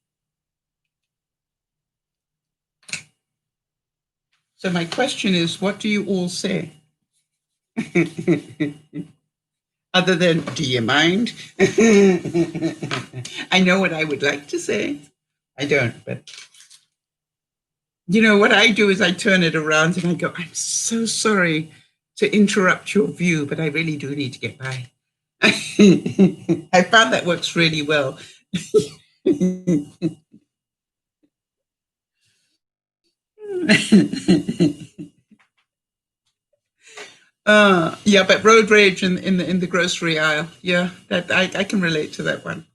So my question is, what do you all say? Other than, do you mind? I know what I would like to say. I don't, but what I do is I turn it around and I go, I'm so sorry to interrupt your view, but I really do need to get by. I found that works really well. Yeah, but road rage in the grocery aisle. Yeah, that I can relate to that one.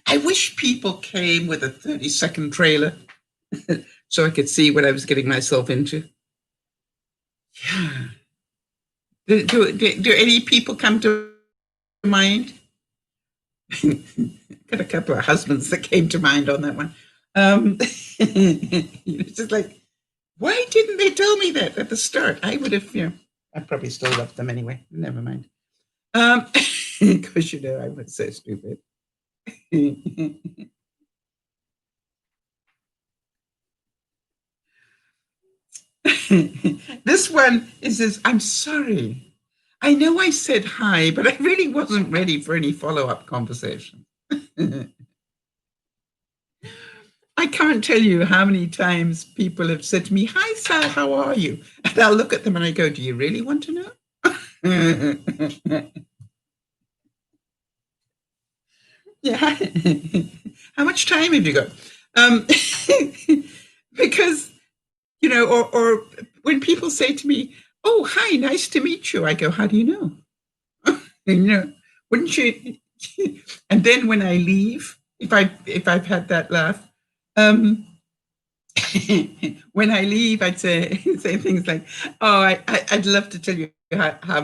I wish people came with a 30-second trailer so I could see what I was getting myself into. Yeah. Do any people come to mind? Got a couple of husbands that came to mind on that one. It's just like, why didn't they tell me that at the start? I would have, I probably still love them anyway. Never mind. Because, I was so stupid. This one is, I'm sorry. I know I said hi, but I really wasn't ready for any follow-up conversation. I can't tell you how many times people have said to me, hi, Sal, how are you? And I'll look at them and I go, do you really want to know? Yeah. How much time have you got? Because, or when people say to me, oh, hi, nice to meet you, I go, how do you know? Wouldn't you? And then when I leave, if I've had that laugh, when I leave, I'd say things like, "Oh, I'd love to tell you how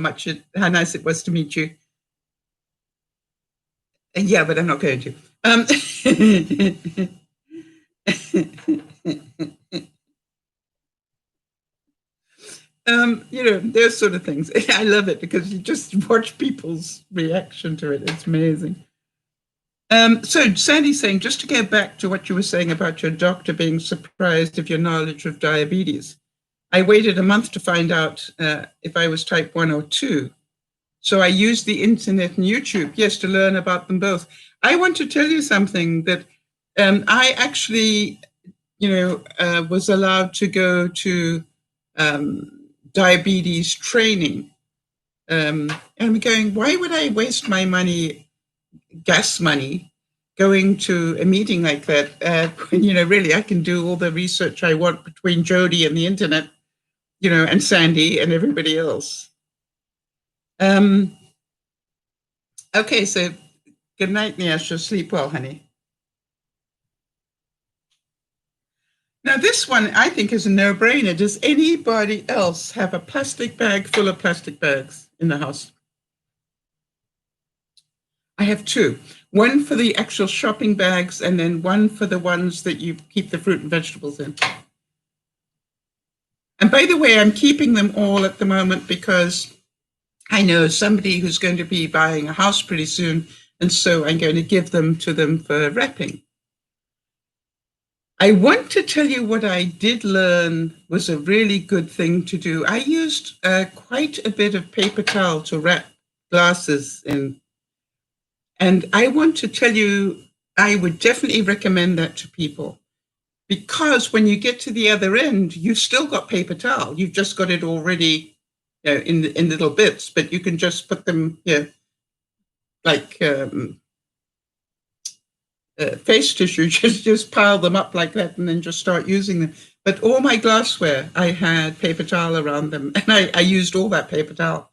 nice it was to meet you." And yeah, but I'm not going to. Those sort of things. I love it because you just watch people's reaction to it. It's amazing. So Sandy's saying, just to get back to what you were saying about your doctor being surprised of your knowledge of diabetes. I waited a month to find out if I was type 1 or 2. So I used the internet and YouTube, yes, to learn about them both. I want to tell you something that I actually, was allowed to go to diabetes training. And I'm going, why would I waste my money, gas money, going to a meeting like that when, really I can do all the research I want between Jody and the internet, and Sandy and everybody else. Okay, so good night, Nyasha. Sleep well, honey. Now, this one I think is a no-brainer. Does anybody else have a plastic bag full of plastic bags in the house? I have 2. One for the actual shopping bags and then one for the ones that you keep the fruit and vegetables in. And by the way, I'm keeping them all at the moment because I know somebody who's going to be buying a house pretty soon, and so I'm going to give them to them for wrapping. I want to tell you what I did learn was a really good thing to do. I used quite a bit of paper towel to wrap glasses in. And I want to tell you, I would definitely recommend that to people. Because when you get to the other end, you've still got paper towel. You've just got it already in little bits, but you can just put them, like face tissue, just pile them up like that and then just start using them. But all my glassware, I had paper towel around them, and I used all that paper towel.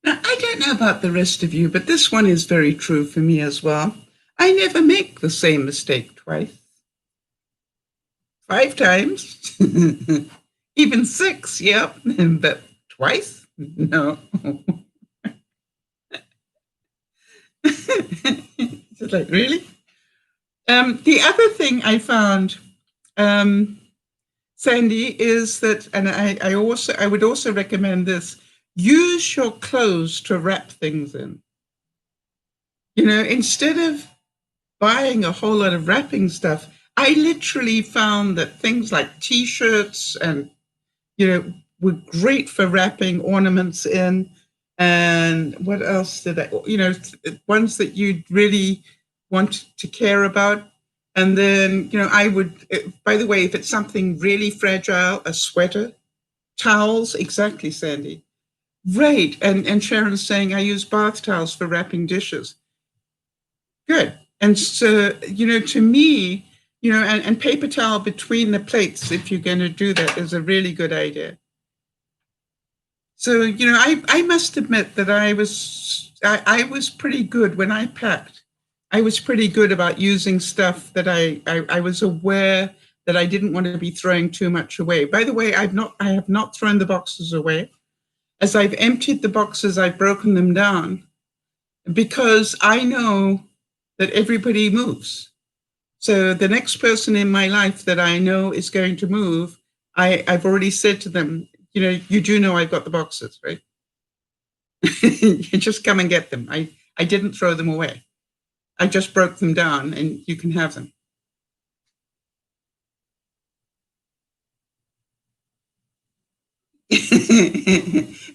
Now, I don't know about the rest of you, but this one is very true for me as well. I never make the same mistake twice. 5 times, even 6, yep, but twice? No. It's like, really? The other thing I found, Sandy, is that, and I would also recommend this, use your clothes to wrap things in. Instead of buying a whole lot of wrapping stuff, I literally found that things like T-shirts and, were great for wrapping ornaments in. And what else did I, ones that you'd really want to care about. And then, I would, by the way, if it's something really fragile, a sweater, towels, exactly, Sandy. Right. And Sharon's saying, I use bath towels for wrapping dishes. Good. And so, to me, and paper towel between the plates, if you're going to do that, is a really good idea. So, I must admit that I was pretty good when I packed. I was pretty good about using stuff that I was aware that I didn't want to be throwing too much away. By the way, I have not thrown the boxes away. As I've emptied the boxes, I've broken them down because I know that everybody moves. So the next person in my life that I know is going to move, I've already said to them, you do know I've got the boxes, right? You just come and get them. I didn't throw them away. I just broke them down and you can have them.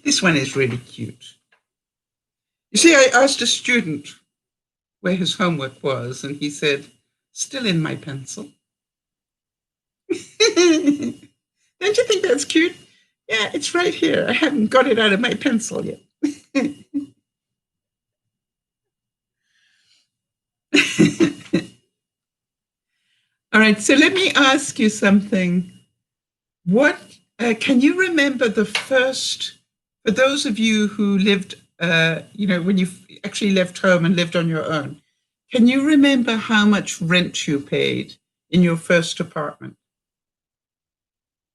This one is really cute. You see, I asked a student where his homework was, and he said, still in my pencil. Don't you think that's cute? Yeah, it's right here. I haven't got it out of my pencil yet. All right, so let me ask you something. What can you remember the first, for those of you who lived, when you actually left home and lived on your own, can you remember how much rent you paid in your first apartment?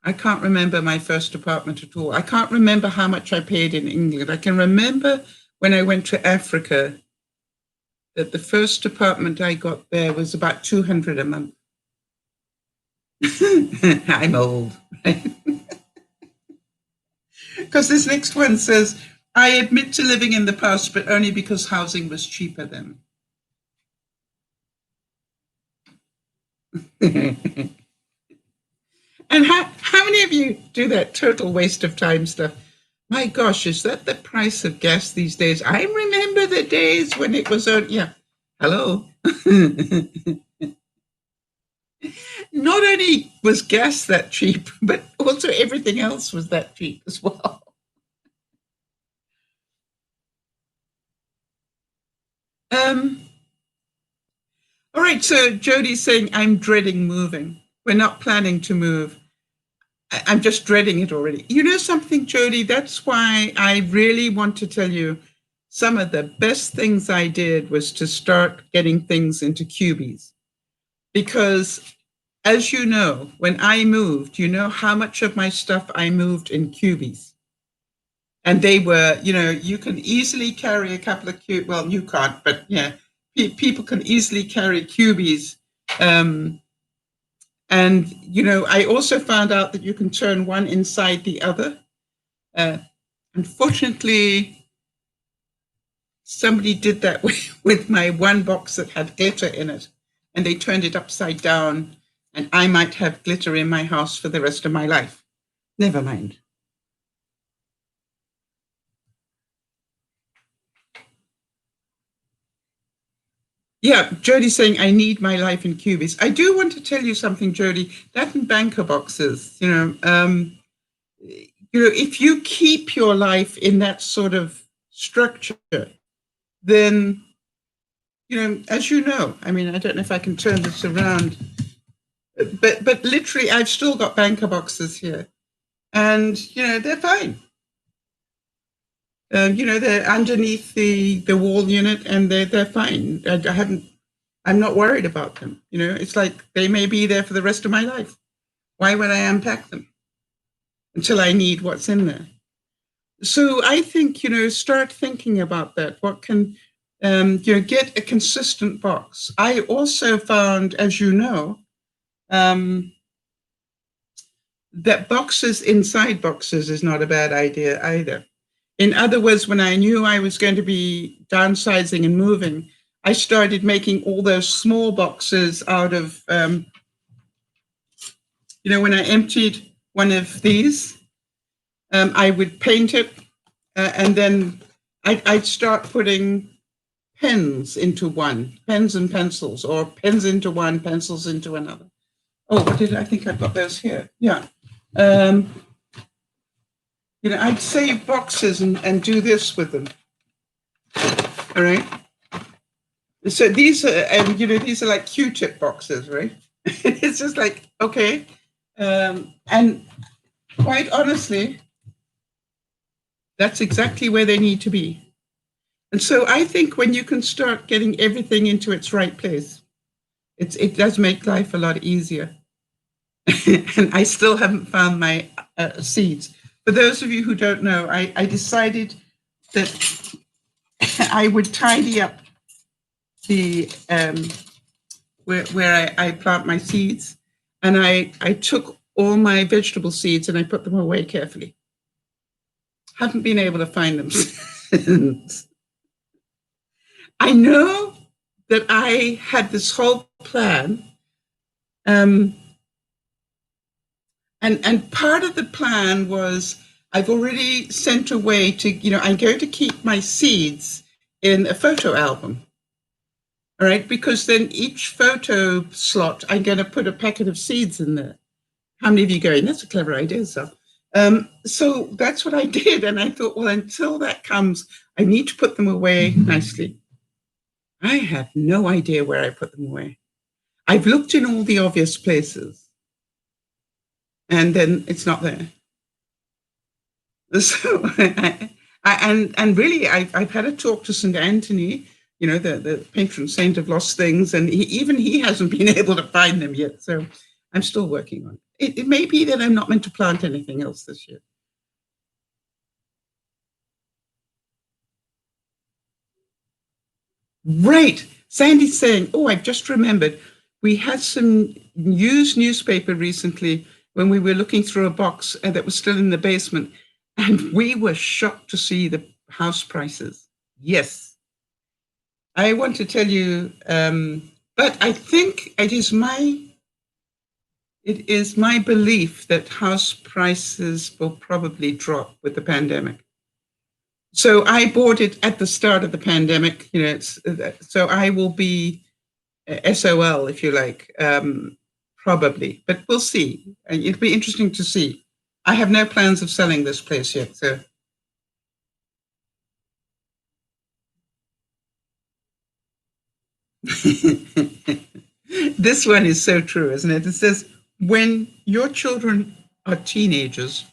I can't remember my first apartment at all. I can't remember how much I paid in England. I can remember when I went to Africa that the first apartment I got there was about $200 a month. I'm old, right? Because this next one says, I admit to living in the past, but only because housing was cheaper then. And how many of you do that total waste of time stuff? My gosh, is that the price of gas these days? I remember the days when it was, hello. Not only was gas that cheap, but also everything else was that cheap as well. All right, so Jody's saying, I'm dreading moving. We're not planning to move. I'm just dreading it already. You know something, Jody? That's why I really want to tell you some of the best things I did was to start getting things into cubies. Because as you know, when I moved, you know how much of my stuff I moved in cubies. And they were, you can easily carry a couple of cubies. Well, you can't, but yeah, people can easily carry cubies. And, I also found out that you can turn one inside the other. Unfortunately, somebody did that with my one box that had glitter in it, and they turned it upside down, and I might have glitter in my house for the rest of my life. Never mind. Yeah, Jody's saying, I need my life in cubies. I do want to tell you something, Jody, that in banker boxes, if you keep your life in that sort of structure, then, as you know, I mean, I don't know if I can turn this around, but literally I've still got banker boxes here, and, they're fine. They're underneath the wall unit, and they're fine. I'm not worried about them. It's like they may be there for the rest of my life. Why would I unpack them until I need what's in there? So I think, start thinking about that. What can, get a consistent box. I also found, as you know, that boxes inside boxes is not a bad idea either. In other words, when I knew I was going to be downsizing and moving, I started making all those small boxes out of, when I emptied one of these, I would paint it, and then I'd start putting pens into one, pens and pencils, or pens into one, pencils into another. Oh, I think I've got those here. Yeah. I'd save boxes and do this with them. All right. So these are, these are like Q-tip boxes, right? It's just like, okay. And quite honestly, that's exactly where they need to be. And so I think when you can start getting everything into its right place, it does make life a lot easier. And I still haven't found my seeds. For those of you who don't know, I decided that I would tidy up the where I plant my seeds, and I took all my vegetable seeds and I put them away carefully. Haven't been able to find them since. I know that I had this whole plan, and part of the plan was I've already sent away to, I'm going to keep my seeds in a photo album. All right, because then each photo slot, I'm going to put a packet of seeds in there. How many of you going, that's a clever idea, Sal? So that's what I did. And I thought, well, until that comes, I need to put them away nicely. I have no idea where I put them away. I've looked in all the obvious places, and then it's not there. So, and really, I've had a talk to St. Anthony, the patron saint of lost things, and even he hasn't been able to find them yet. So I'm still working on it. It may be that I'm not meant to plant anything else this year. Right. Sandy's saying, oh, I've just remembered. We had some used newspaper recently when we were looking through a box that was still in the basement, and we were shocked to see the house prices. Yes. I want to tell you, but I think it is my belief that house prices will probably drop with the pandemic. So I bought it at the start of the pandemic, so I will be SOL, if you like, probably, but we'll see. It'll be interesting to see. I have no plans of selling this place yet, so. This one is so true, isn't it? It says, when your children are teenagers,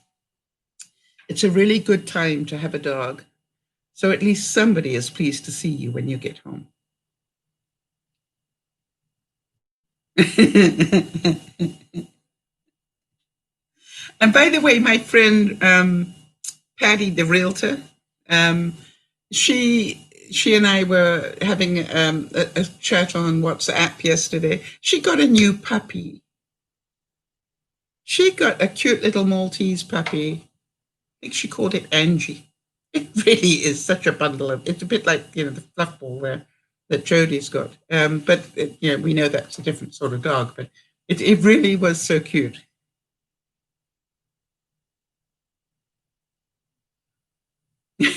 it's a really good time to have a dog. So at least somebody is pleased to see you when you get home. And by the way, my friend Patty, the realtor, she and I were having a chat on WhatsApp yesterday. She got a new puppy. She got a cute little Maltese puppy. I think she called it Angie. It really is such a bundle of. It's a bit like the fluff ball there that Jodie's got. But we know that's a different sort of dog. But it really was so cute.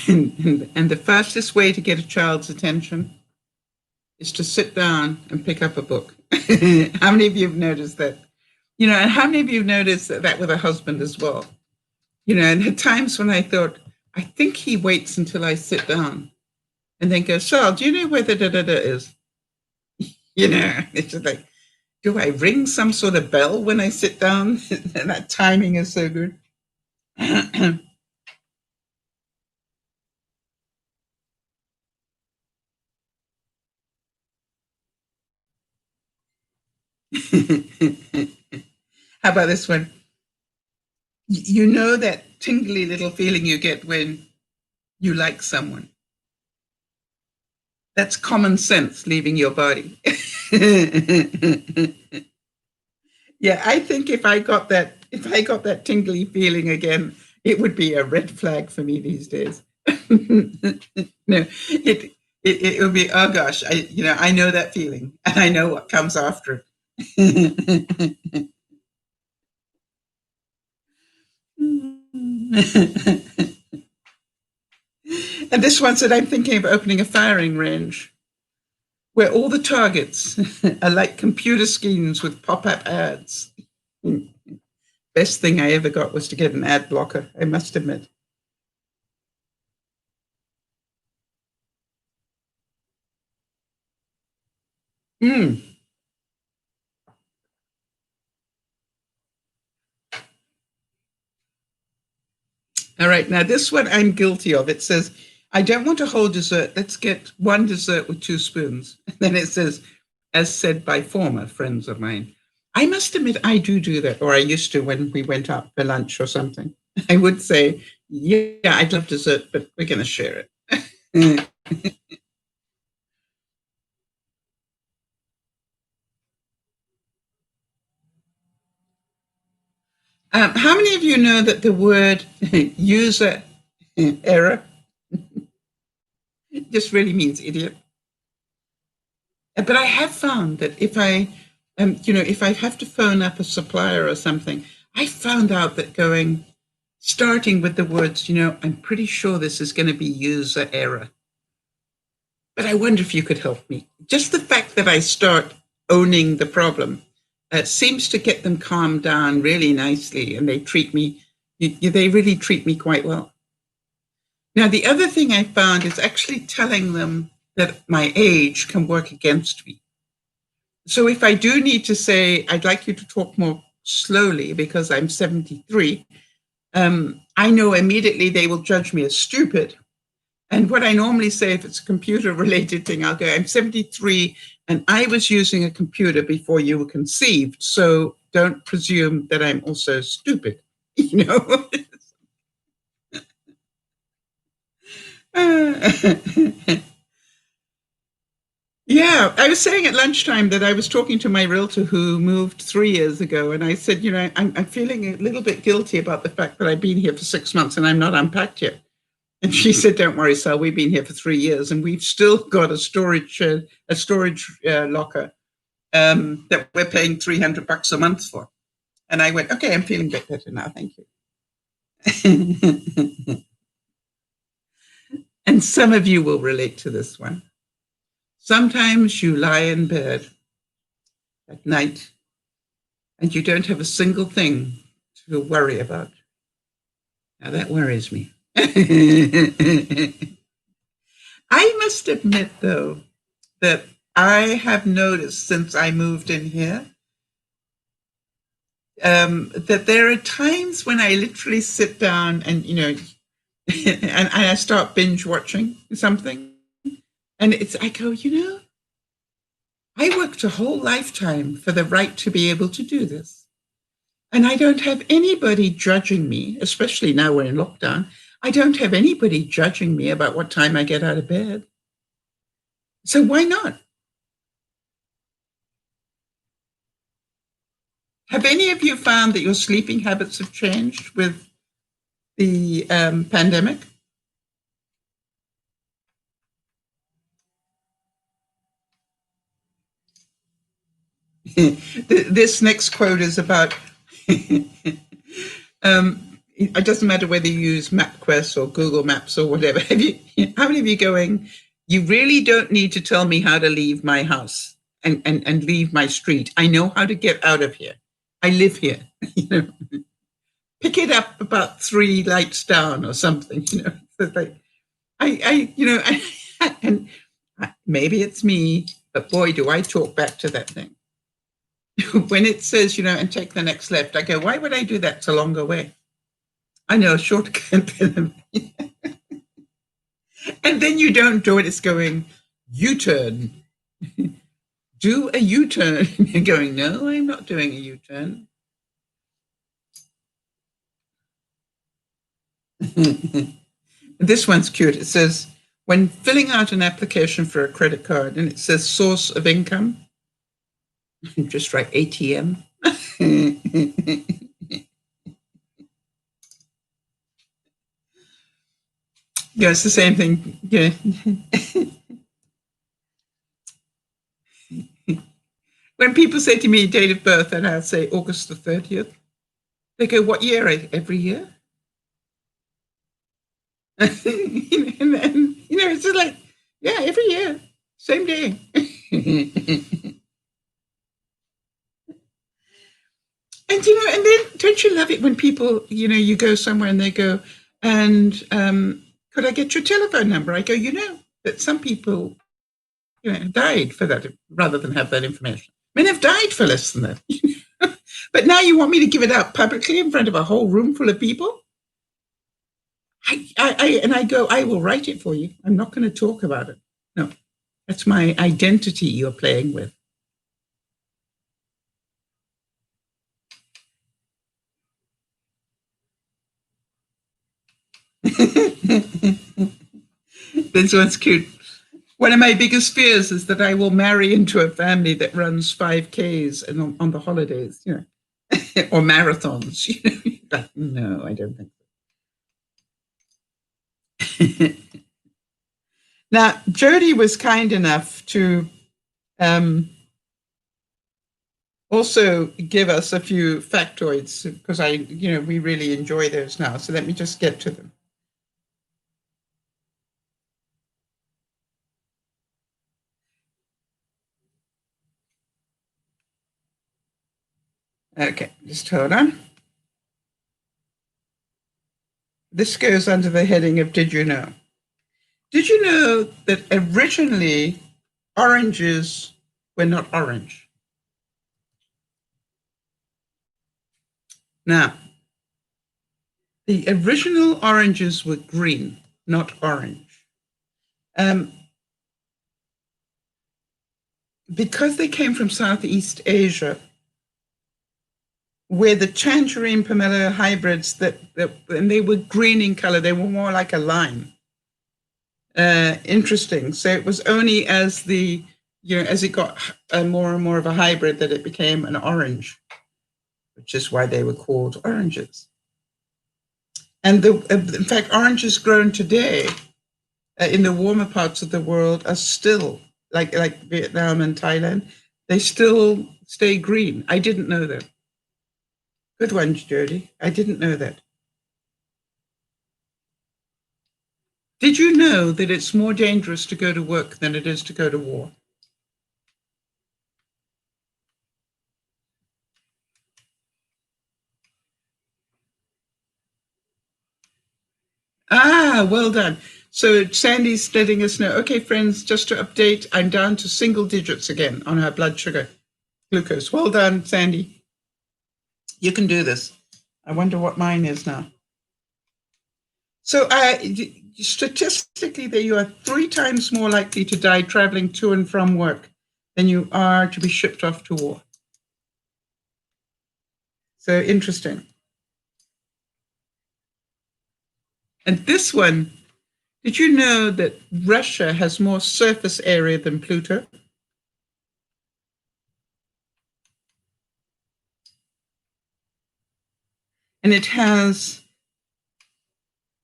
And the fastest way to get a child's attention is to sit down and pick up a book. How many of you have noticed that? And how many of you have noticed that with a husband as well? And at times when I thought, I think he waits until I sit down and then goes, Sal, do you know where the da-da-da is? It's just like, do I ring some sort of bell when I sit down? And that timing is so good. How about this one? You know that tingly little feeling you get when you like someone. That's common sense leaving your body. Yeah, I think if I got that tingly feeling again, it would be a red flag for me these days. No, it would be, oh gosh, I know that feeling and I know what comes after it. And this one said, I'm thinking of opening a firing range where all the targets are like computer screens with pop-up ads. Best thing I ever got was to get an ad blocker, I must admit. All right, now this one I'm guilty of. It says, I don't want a whole dessert. Let's get one dessert with 2 spoons. And then it says, as said by former friends of mine. I must admit, I do that, or I used to when we went out for lunch or something. I would say, yeah, I'd love dessert, but we're going to share it. How many of you know that the word user error just really means idiot? But I have found that if I have to phone up a supplier or something, I found out that going starting with the words, I'm pretty sure this is going to be user error, but I wonder if you could help me. Just the fact that I start owning the problem seems to get them calmed down really nicely, and they really treat me quite well. Now, the other thing I found is actually telling them that my age can work against me. So if I do need to say, I'd like you to talk more slowly because I'm 73, I know immediately they will judge me as stupid. And what I normally say, if it's a computer-related thing, I'll go, I'm 73, and I was using a computer before you were conceived, so don't presume that I'm also stupid, Yeah, I was saying at lunchtime that I was talking to my realtor who moved 3 years ago, and I said, I'm feeling a little bit guilty about the fact that I've been here for 6 months and I'm not unpacked yet. And she said, don't worry, Sal, we've been here for 3 years and we've still got a storage locker that we're paying $300 a month for. And I went, okay, I'm feeling a bit better now, thank you. And some of you will relate to this one. Sometimes you lie in bed at night and you don't have a single thing to worry about. Now that worries me. I must admit, though, that I have noticed since I moved in here that there are times when I literally sit down and, and I start binge watching something. And I go, I worked a whole lifetime for the right to be able to do this. And I don't have anybody judging me, especially now we're in lockdown. I don't have anybody judging me about what time I get out of bed. So why not? Have any of you found that your sleeping habits have changed with the pandemic? This next quote is about it doesn't matter whether you use MapQuest or Google Maps or whatever. How many of you going, you really don't need to tell me how to leave my house and leave my street. I know how to get out of here. I live here. Pick it up about 3 lights down or something. So it's like, and maybe it's me, but boy, do I talk back to that thing. When it says, and take the next left, I go, why would I do that? It's a longer way. I know a shortcut. And then you don't do it. It's going, U-turn. Do a U-turn. You're going, no, I'm not doing a U-turn. This one's cute. It says, when filling out an application for a credit card and it says source of income, just write ATM. Yeah, it's the same thing. Yeah. When people say to me date of birth, and I'll say August the 30th, they go, what year? Every year? And then, it's just like, yeah, every year, same day. And, and then don't you love it when people, you go somewhere and they go, and could I get your telephone number? I go, that some people, died for that rather than have that information. Men have died for less than that. But now you want me to give it out publicly in front of a whole room full of people? I go, I will write it for you. I'm not going to talk about it. No, that's my identity you're playing with. This one's cute. One of my biggest fears is that I will marry into a family that runs 5Ks and on the holidays, or marathons. No, I don't think so. Now, Jody was kind enough to also give us a few factoids because we really enjoy those now. So let me just get to them. Okay, just hold on. This goes under the heading of Did You Know? Did you know that originally oranges were not orange? Now, the original oranges were green, not orange. Because they came from Southeast Asia, where the tangerine pomelo hybrids and they were green in color, they were more like a lime. Interesting. So it was only as it got more and more of a hybrid that it became an orange, which is why they were called oranges. And in fact, oranges grown today in the warmer parts of the world are still, like Vietnam and Thailand, they still stay green. I didn't know that. Good one, Jody. I didn't know that. Did you know that it's more dangerous to go to work than it is to go to war? Ah, well done. So Sandy's letting us know. Okay, friends, just to update, I'm down to single digits again on her blood sugar glucose. Well done, Sandy. You can do this. I wonder what mine is now. So statistically, that you are 3 times more likely to die traveling to and from work than you are to be shipped off to war. So interesting. And this one, did you know that Russia has more surface area than Pluto? And it has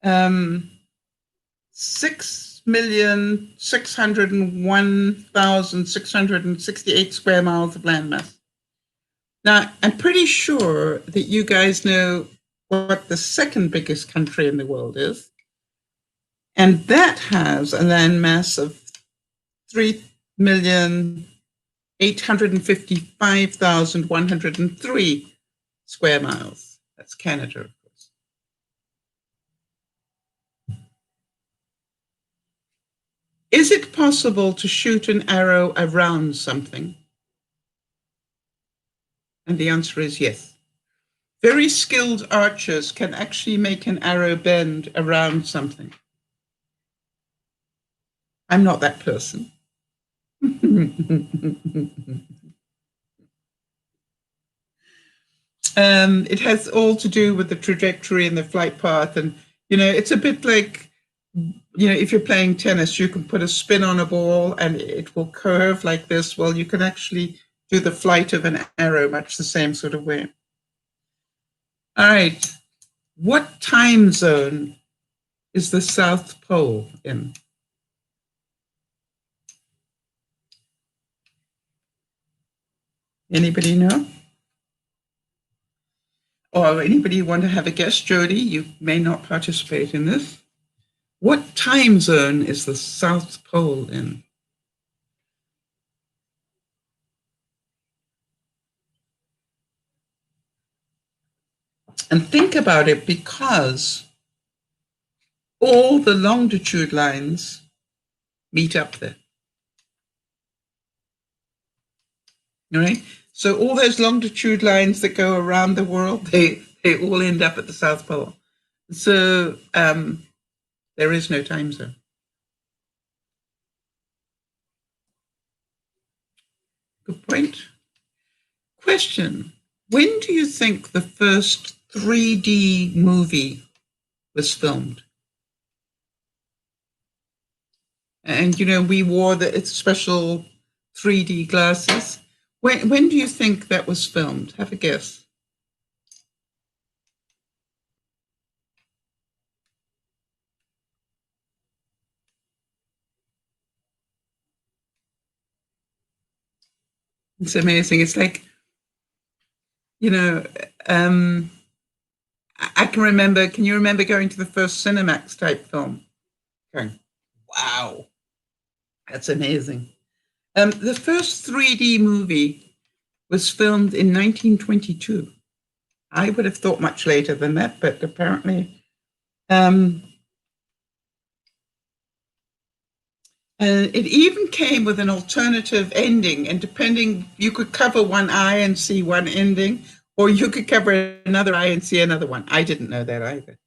6,601,668 square miles of landmass. Now, I'm pretty sure that you guys know what the second biggest country in the world is. And that has a landmass of 3,855,103 square miles. That's Canada, of course. Is it possible to shoot an arrow around something? And the answer is yes. Very skilled archers can actually make an arrow bend around something. I'm not that person. It has all to do with the trajectory and the flight path. And, it's a bit like, if you're playing tennis, you can put a spin on a ball and it will curve like this. Well, you can actually do the flight of an arrow much the same sort of way. All right. What time zone is the South Pole in? Anybody know? Or anybody want to have a guess? Jody, you may not participate in this. What time zone is the South Pole in? And think about it, because all the longitude lines meet up there. All right? So all those longitude lines that go around the world, they all end up at the South Pole. So there is no time zone. Good point. Question: when do you think the first 3D movie was filmed? And, we wore the special 3D glasses. When do you think that was filmed? Have a guess. It's amazing. It's like you know, I can remember, can you remember going to the first Cinemax type film? Going, wow, that's amazing. The first 3D movie was filmed in 1922. I would have thought much later than that, but apparently. And it even came with an alternative ending, and depending, you could cover one eye and see one ending, or you could cover another eye and see another one. I didn't know that either.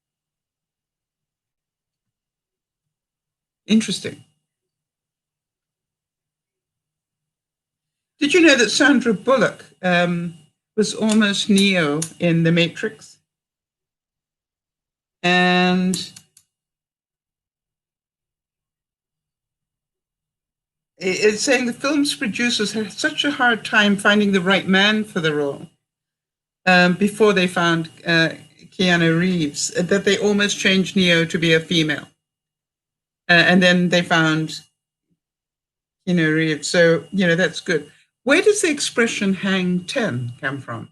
Interesting. Did you know that Sandra Bullock was almost Neo in The Matrix? And it's saying the film's producers had such a hard time finding the right man for the role before they found Keanu Reeves that they almost changed Neo to be a female. And then they found Keanu Reeves. So, that's good. Where does the expression hang 10 come from?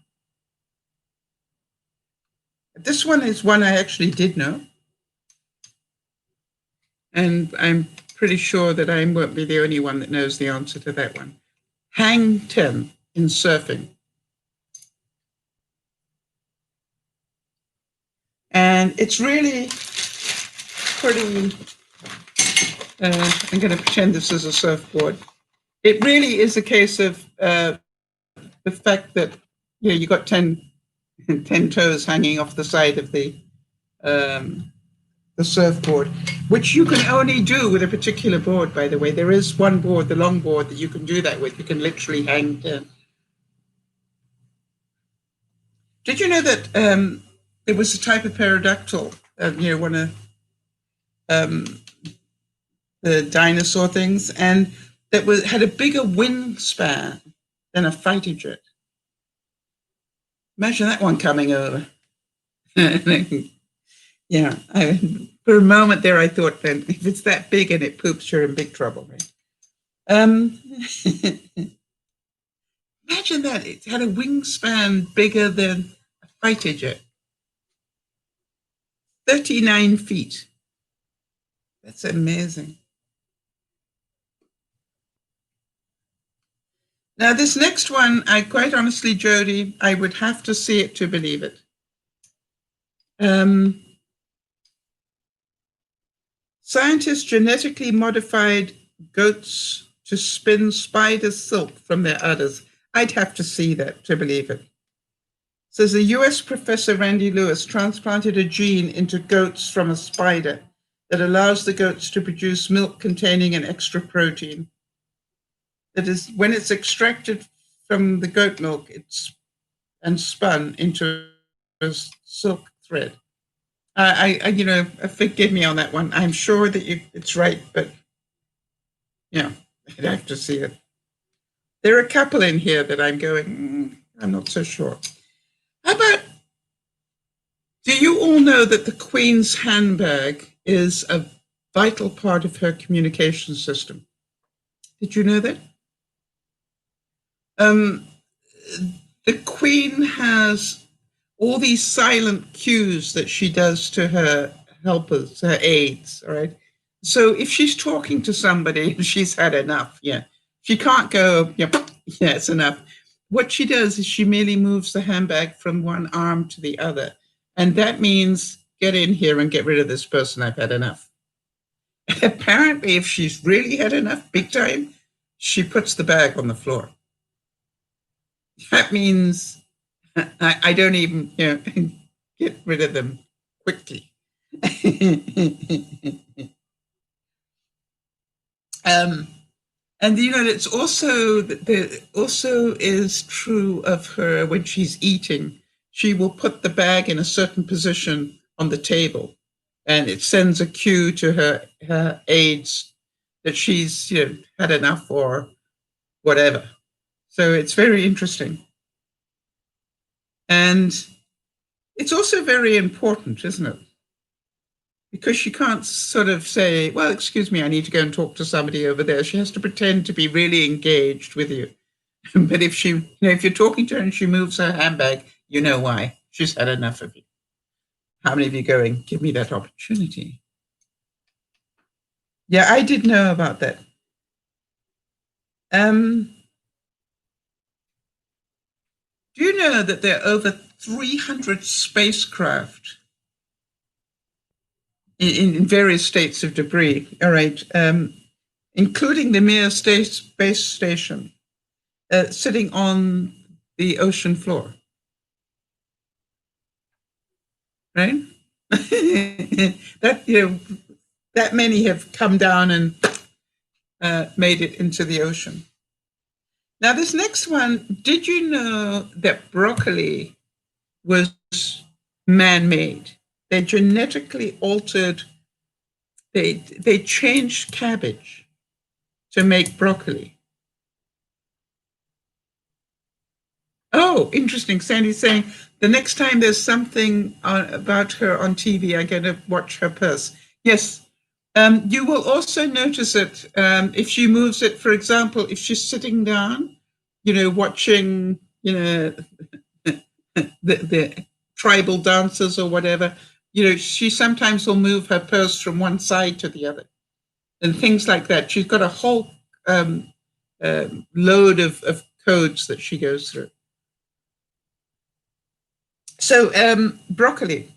This one is one I actually did know. And I'm pretty sure that I won't be the only one that knows the answer to that one. Hang 10 in surfing. And it's really pretty, I'm going to pretend this is a surfboard. It really is a case of the fact that, you got 10 toes hanging off the side of the surfboard, which you can only do with a particular board, by the way. There is one board, the long board, that you can do that with. You can literally hang 10. Did you know that there was a type of pterodactyl, one of the dinosaur things, and that had a bigger wingspan than a fighter jet? Imagine that one coming over. Yeah, for a moment there, I thought, then, if it's that big and it poops, you're in big trouble, right? Imagine that. It had a wingspan bigger than a fighter jet. 39 feet. That's amazing. Now, this next one, I quite honestly, Jody, I would have to see it to believe it. Scientists genetically modified goats to spin spider silk from their udders. I'd have to see that to believe it. Says the US professor Randy Lewis transplanted a gene into goats from a spider that allows the goats to produce milk containing an extra protein. That is, when it's extracted from the goat milk, it's and spun into a silk thread. Forgive me on that one. I'm sure that it's right, but I'd have to see it. There are a couple in here that I'm going, I'm not so sure. How about, do you all know that the Queen's handbag is a vital part of her communication system? Did you know that? The Queen has all these silent cues that she does to her helpers, her aides, all right? So if she's talking to somebody, she's had enough, she can't go, it's enough. What she does is she merely moves the handbag from one arm to the other. And that means, get in here and get rid of this person, I've had enough. Apparently, if she's really had enough, big time, she puts the bag on the floor. That means I don't even, get rid of them quickly. And it's also is true of her when she's eating. She will put the bag in a certain position on the table, and it sends a cue to her aides that she's had enough or whatever. So it's very interesting. And it's also very important, isn't it? Because she can't sort of say, well, excuse me, I need to go and talk to somebody over there. She has to pretend to be really engaged with you. But if you're talking to her and she moves her handbag, You know why. She's had enough of you. How many of you going, give me that opportunity? Yeah, I did know about that. Do you know that there are over 300 spacecraft in various states of debris? All right, including the Mir space station, sitting on the ocean floor. Right? That many have come down and made it into the ocean. Now, this next one, did you know that broccoli was man-made? They genetically altered, they changed cabbage to make broccoli. Oh, interesting. Sandy's saying, the next time there's something about her on TV, I'm going to watch her purse. Yes. You will also notice it if she moves it, for example, if she's sitting down, watching, the tribal dances or whatever, she sometimes will move her purse from one side to the other and things like that. She's got a whole load of codes that she goes through. So broccoli.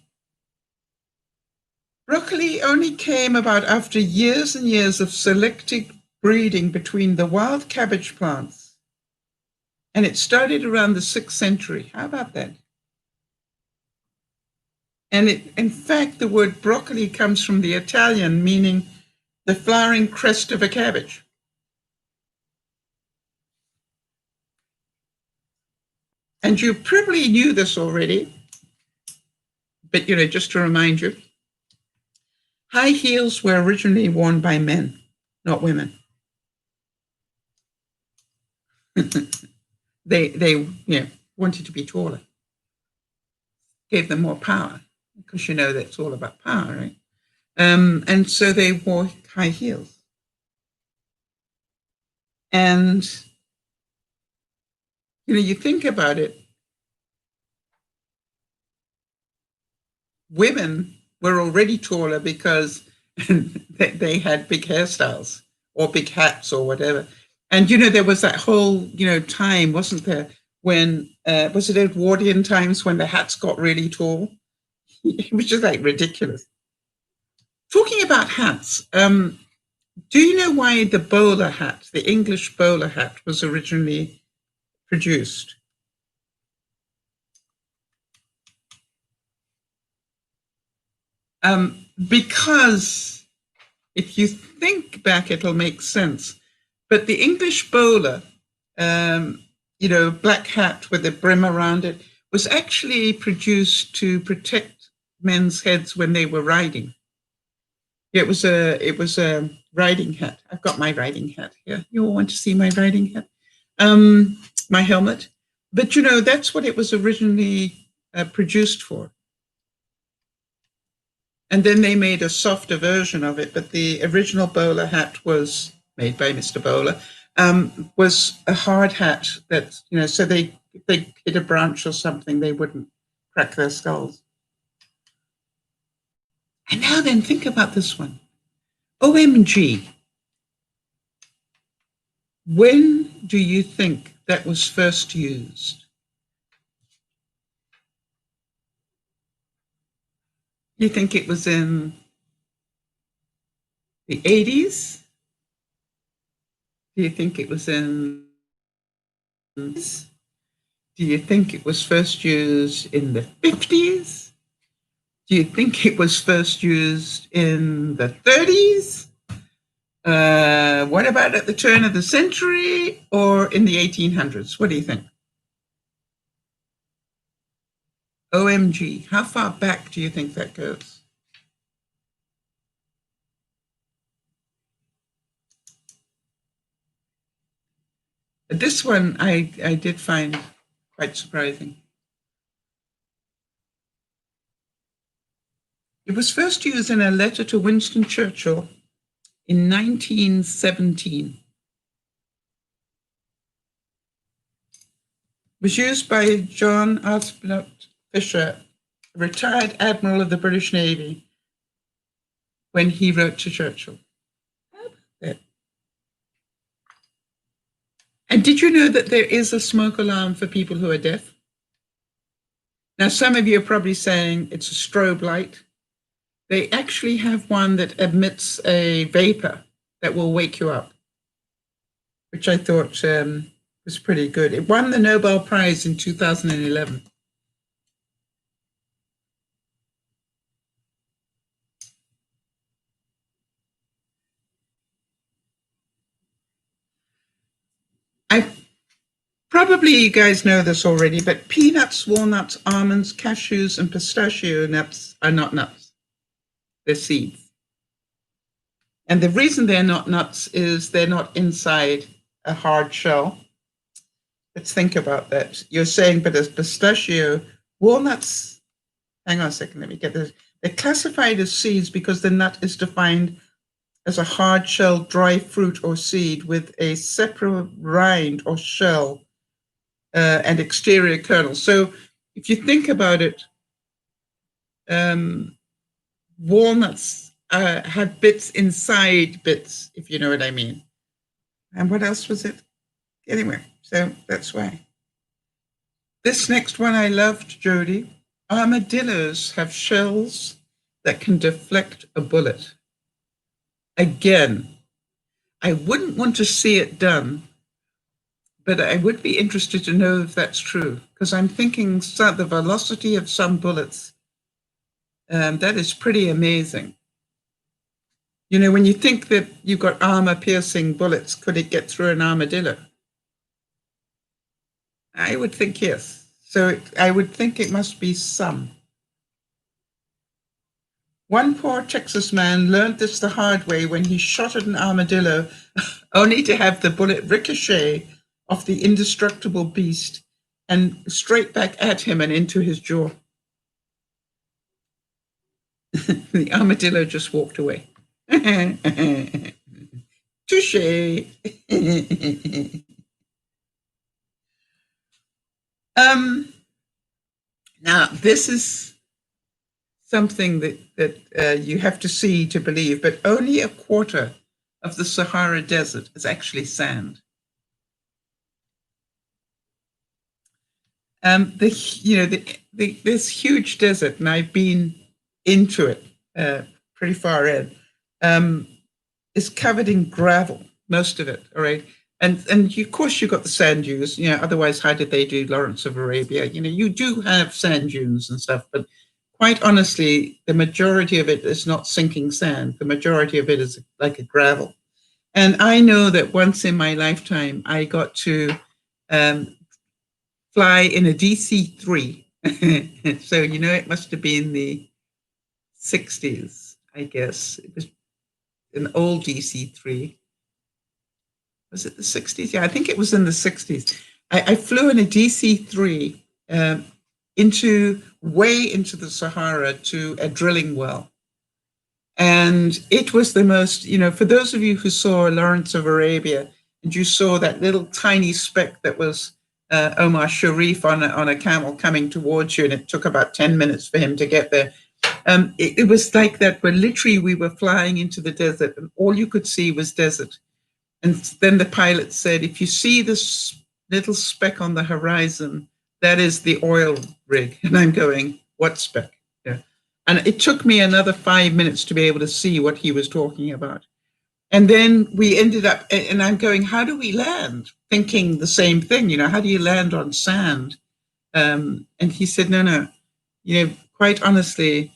Broccoli only came about after years and years of selective breeding between the wild cabbage plants. And it started around the 6th century. How about that? And in fact, the word broccoli comes from the Italian, meaning the flowering crest of a cabbage. And you probably knew this already, but just to remind you, high heels were originally worn by men, not women. They wanted to be taller, gave them more power, because that's all about power, right? And so they wore high heels. And you think about it, women were already taller because they had big hairstyles or big hats or whatever. And, there was that whole, time, wasn't there, when, was it Edwardian times when the hats got really tall? It was just like ridiculous. Talking about hats, do you know why the bowler hat, the English bowler hat, was originally produced? Because if you think back, it'll make sense. But the English bowler, black hat with a brim around it, was actually produced to protect men's heads when they were riding. It was a riding hat. I've got my riding hat here. You all want to see my riding hat? My helmet. But that's what it was originally produced for. And then they made a softer version of it, but the original bowler hat was made by Mr. Bowler, was a hard hat that, so if they hit a branch or something, they wouldn't crack their skulls. And now then, think about this one. OMG. When do you think that was first used? You think it was in the 80s? Do you think it was in... Do you think it was first used in the 50s? Do you think it was first used in the 30s? What about at the turn of the century or in the 1800s? What do you think? OMG, how far back do you think that goes? This one I did find quite surprising. It was first used in a letter to Winston Churchill in 1917. was used by John Arthur Fisher, retired admiral of the British Navy, when he wrote to Churchill. How about that? And did you know that there is a smoke alarm for people who are deaf? Now, some of you are probably saying it's a strobe light. They actually have one that emits a vapor that will wake you up, which I thought was pretty good. It won the Nobel Prize in 2011. Probably you guys know this already, but peanuts, walnuts, almonds, cashews, and pistachio nuts are not nuts. They're seeds. And the reason they're not nuts is they're not inside a hard shell. Let's think about that. You're saying, but as pistachio, walnuts, hang on a second, let me get this. They're classified as seeds because the nut is defined as a hard shell dry fruit or seed with a separate rind or shell and exterior kernel. So if you think about it, walnuts have bits inside bits, if you know what I mean. And what else was it? Anyway, so that's why. This next one I loved, Jody. Armadillos have shells that can deflect a bullet. Again, I wouldn't want to see it done, but I would be interested to know if that's true, because I'm thinking the velocity of some bullets, that is pretty amazing. You know, when you think that you've got armor-piercing bullets, could it get through an armadillo? I would think yes. So I would think it must be some. One poor Texas man learned this the hard way when he shot at an armadillo, only to have the bullet ricochet off the indestructible beast and straight back at him and into his jaw. The armadillo just walked away. Touché. Now, this is something that you have to see to believe, but only a quarter of the Sahara Desert is actually sand. This huge desert, and I've been into it pretty far in, is covered in gravel, most of it, all right? And of course you've got the sand dunes, otherwise how did they do Lawrence of Arabia? You do have sand dunes and stuff, but quite honestly, the majority of it is not sinking sand. The majority of it is like a gravel. And I know that once in my lifetime, I got to fly in a DC-3. So, it must have been the 60s, I guess. It was an old DC-3. Was it the 60s? Yeah, I think it was in the 60s. I flew in a DC-3 way into the Sahara to a drilling well. And it was the most, for those of you who saw Lawrence of Arabia, and you saw that little tiny speck that was Omar Sharif on a camel coming towards you, and it took about 10 minutes for him to get there. It was like that, where literally we were flying into the desert, and all you could see was desert. And then the pilot said, if you see this little speck on the horizon, that is the oil rig. And I'm going, what speck? Yeah. And it took me another 5 minutes to be able to see what he was talking about. And then we ended up, and I'm going, how do we land? Thinking the same thing, how do you land on sand? And he said, no, quite honestly,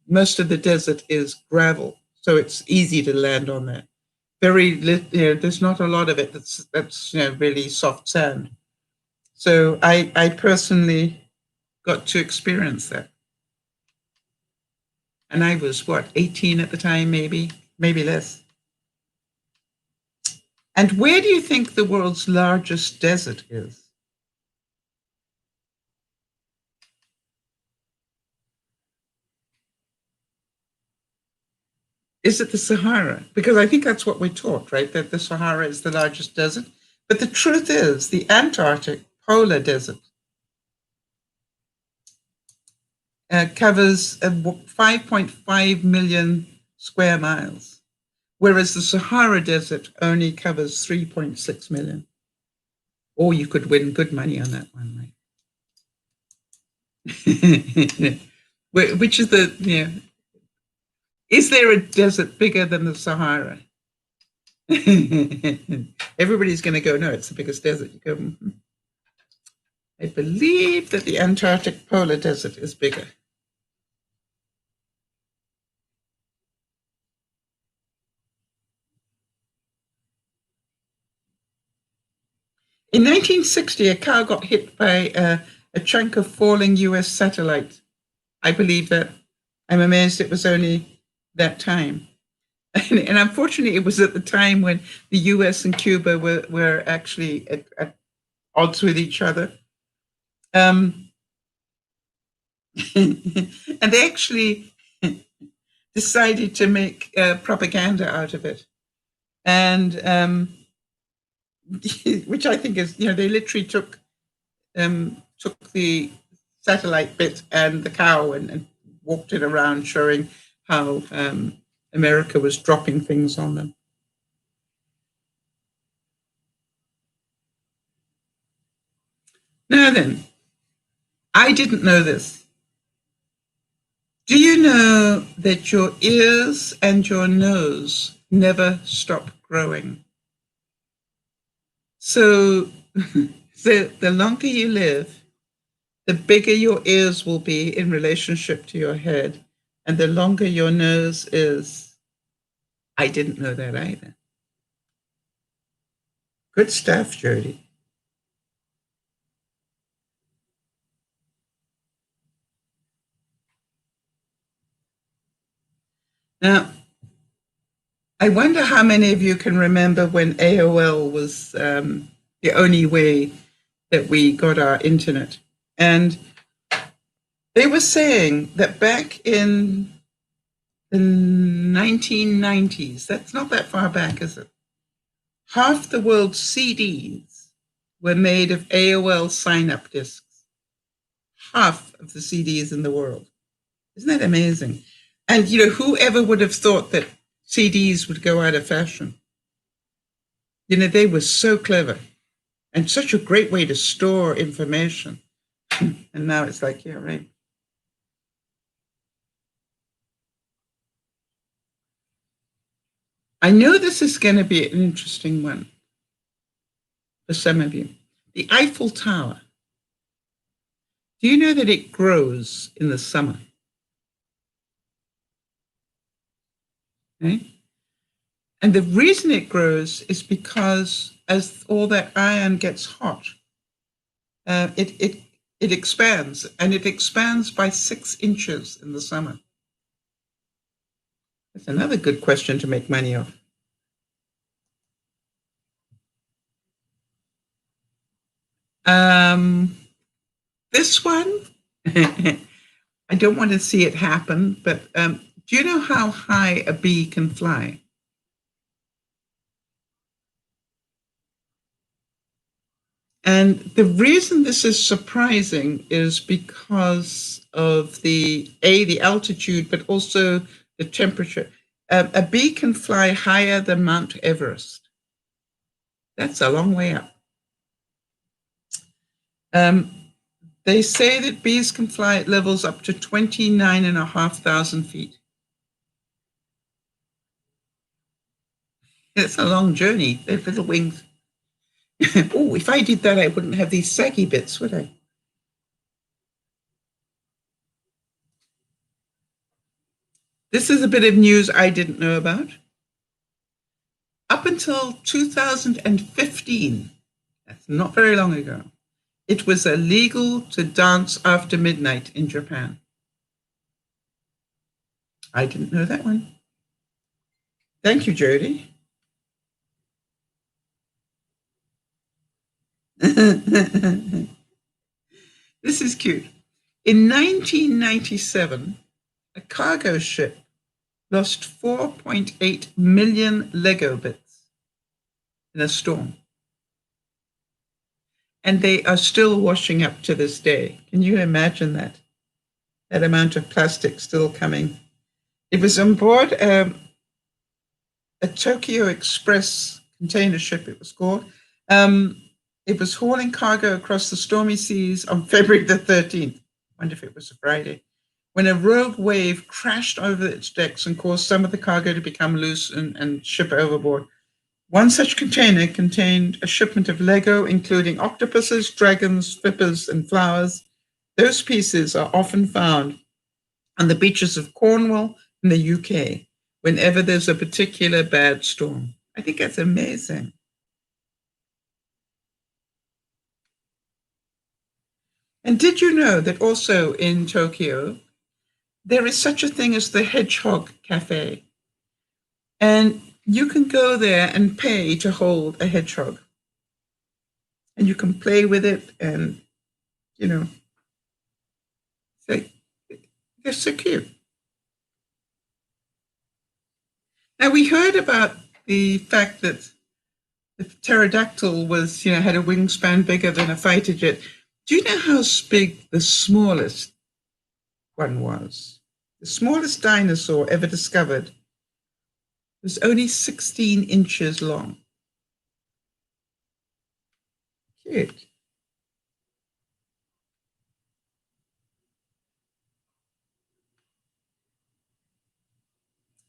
most of the desert is gravel. So it's easy to land on there. There's not a lot of it that's really soft sand. So I personally got to experience that. And I was, 18 at the time, maybe less. And where do you think the world's largest desert is? Is it the Sahara? Because I think that's what we're taught, right? That the Sahara is the largest desert. But the truth is, the Antarctic polar desert covers 5.5 million square miles, whereas the Sahara Desert only covers 3.6 million. Or you could win good money on that one, right? Which is is there a desert bigger than the Sahara? Everybody's going to go, no, it's the biggest desert. You go, I believe that the Antarctic polar desert is bigger. In 1960, a car got hit by a chunk of falling US satellite. I believe that. I'm amazed it was only that time. And unfortunately, it was at the time when the US and Cuba were actually at odds with each other. And they actually decided to make propaganda out of it. And which I think is, they literally took the satellite bit and the cow and walked it around, showing how America was dropping things on them. Now then, I didn't know this. Do you know that your ears and your nose never stop growing? So the longer you live, the bigger your ears will be in relationship to your head, and the longer your nose is. I didn't know that either. Good stuff, Jody. Now, I wonder how many of you can remember when AOL was the only way that we got our internet. And they were saying that back in the 1990s, that's not that far back, is it? Half the world's CDs were made of AOL sign-up discs. Half of the CDs in the world. Isn't that amazing? And, whoever would have thought that CDs would go out of fashion? They were so clever and such a great way to store information. And now it's like, yeah, right. I know this is going to be an interesting one for some of you. The Eiffel Tower. Do you know that it grows in the summer? Okay? And the reason it grows is because as all that iron gets hot, it expands, and it expands by 6 inches in the summer. That's another good question to make money off. This one, I don't want to see it happen, but do you know how high a bee can fly? And the reason this is surprising is because of the altitude, but also the temperature. A bee can fly higher than Mount Everest. That's a long way up. They say that bees can fly at levels up to 29,500 feet. It's a long journey. They're little wings. Oh, if I did that, I wouldn't have these saggy bits, would I? This is a bit of news I didn't know about. Up until 2015, that's not very long ago, it was illegal to dance after midnight in Japan. I didn't know that one. Thank you, Jody. This is cute. In 1997, a cargo ship lost 4.8 million Lego bits in a storm. and they are still washing up to this day. Can you imagine that? That amount of plastic still coming. It was on board a Tokyo Express container ship, it was called. It was hauling cargo across the stormy seas on February the 13th. I wonder if it was a Friday, when a rogue wave crashed over its decks and caused some of the cargo to become loose and ship overboard. One such container contained a shipment of Lego, including octopuses, dragons, flippers, and flowers. Those pieces are often found on the beaches of Cornwall in the UK whenever there's a particular bad storm. I think that's amazing. And did you know that also in Tokyo, there is such a thing as the Hedgehog Cafe? And you can go there and pay to hold a hedgehog. And you can play with it and, you know, they're so cute. Now, we heard about the fact that the pterodactyl was, had a wingspan bigger than a fighter jet. Do you know how big the smallest one was? The smallest dinosaur ever discovered was only 16 inches long. Cute.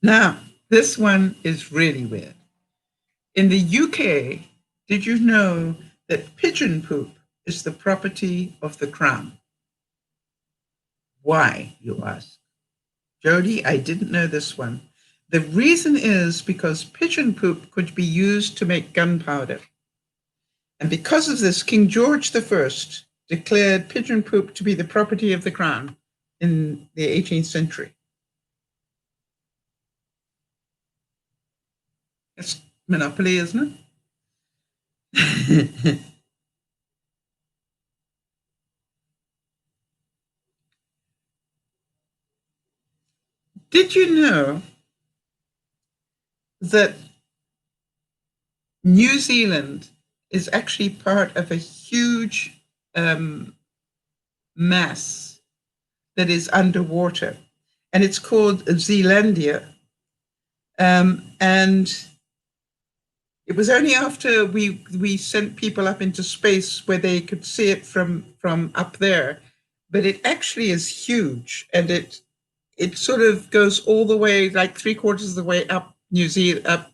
Now, this one is really weird. In the UK, did you know that pigeon poop is the property of the crown? Why, you ask? Jody, I didn't know this one. The reason is because pigeon poop could be used to make gunpowder. And because of this, King George I declared pigeon poop to be the property of the crown in the 18th century. It's monopoly, isn't it? Did you know that New Zealand is actually part of a huge mass that is underwater, and it's called Zealandia. And it was only after we sent people up into space where they could see it from up there, but it actually is huge, and it sort of goes all the way, like 3/4 of the way up New Zealand, up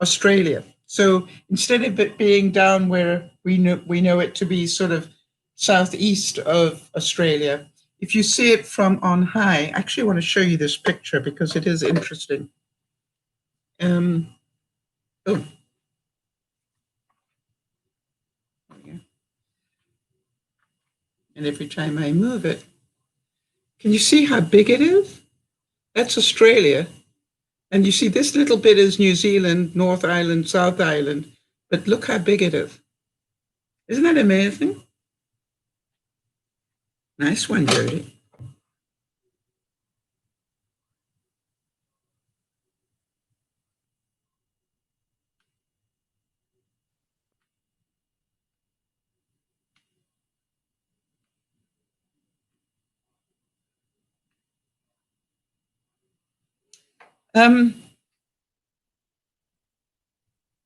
Australia. So instead of it being down where we know it to be sort of southeast of Australia, if you see it from on high, I actually want to show you this picture because it is interesting. Oh. And every time I move it, can you see how big it is? That's Australia. And you see this little bit is New Zealand, North Island, South Island, but look how big it is. Isn't that amazing? Nice one, Jody.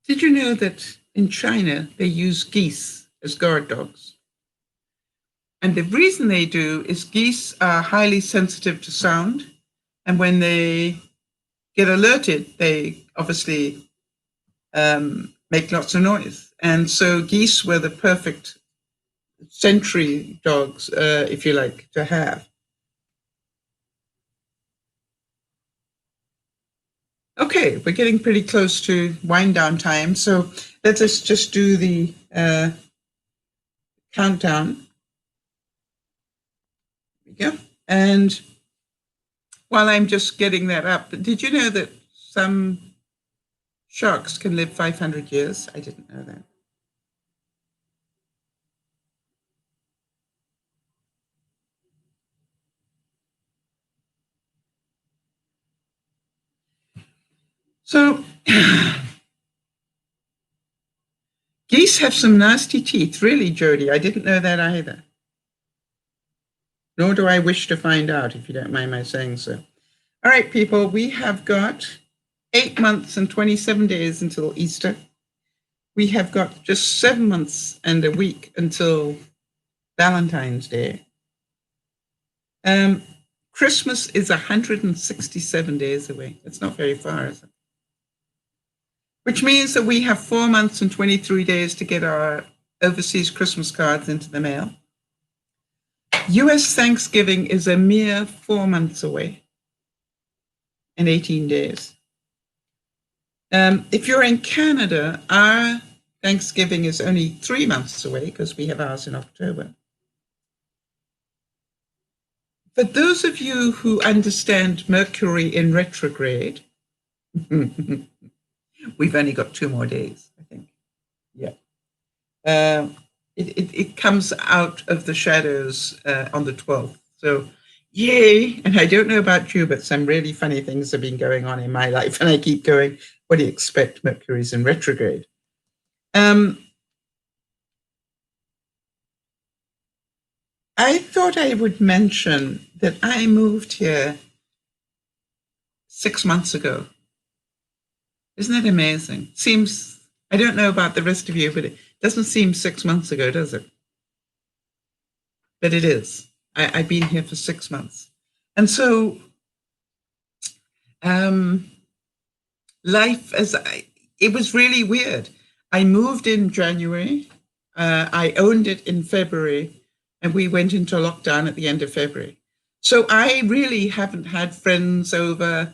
Did you know that in China they use geese as guard dogs? And the reason they do is geese are highly sensitive to sound. And when they get alerted, they obviously make lots of noise. And so geese were the perfect sentry dogs, if you like, to have. Okay, we're getting pretty close to wind down time. So let us just do the countdown. There we go. And while I'm just getting that up, did you know that some sharks can live 500 years? I didn't know that. So geese must have some nasty teeth, really, Jody. I didn't know that either. Nor do I wish to find out, if you don't mind my saying so. All right, people, we have got 8 months and 27 days until Easter. We have got just 7 months and a week until Valentine's Day. Christmas is 167 days away. It's not very far, is it? Which means that we have 4 months and 23 days to get our overseas Christmas cards into the mail. US Thanksgiving is a mere 4 months away and 18 days. If you're in Canada, our Thanksgiving is only 3 months away because we have ours in October. For those of you who understand Mercury in retrograde, we've only got 2 more days, I think. Yeah. It comes out of the shadows on the 12th. So, yay. And I don't know about you, but some really funny things have been going on in my life. And I keep going, what do you expect? Mercury's in retrograde. I thought I would mention that I moved here 6 months ago. Isn't that amazing? Seems, I don't know about the rest of you, but it doesn't seem 6 months ago, does it? But it is. I've been here for 6 months. And so life it was really weird. I moved in January. I owned it in February. And we went into lockdown at the end of February. So I really haven't had friends over.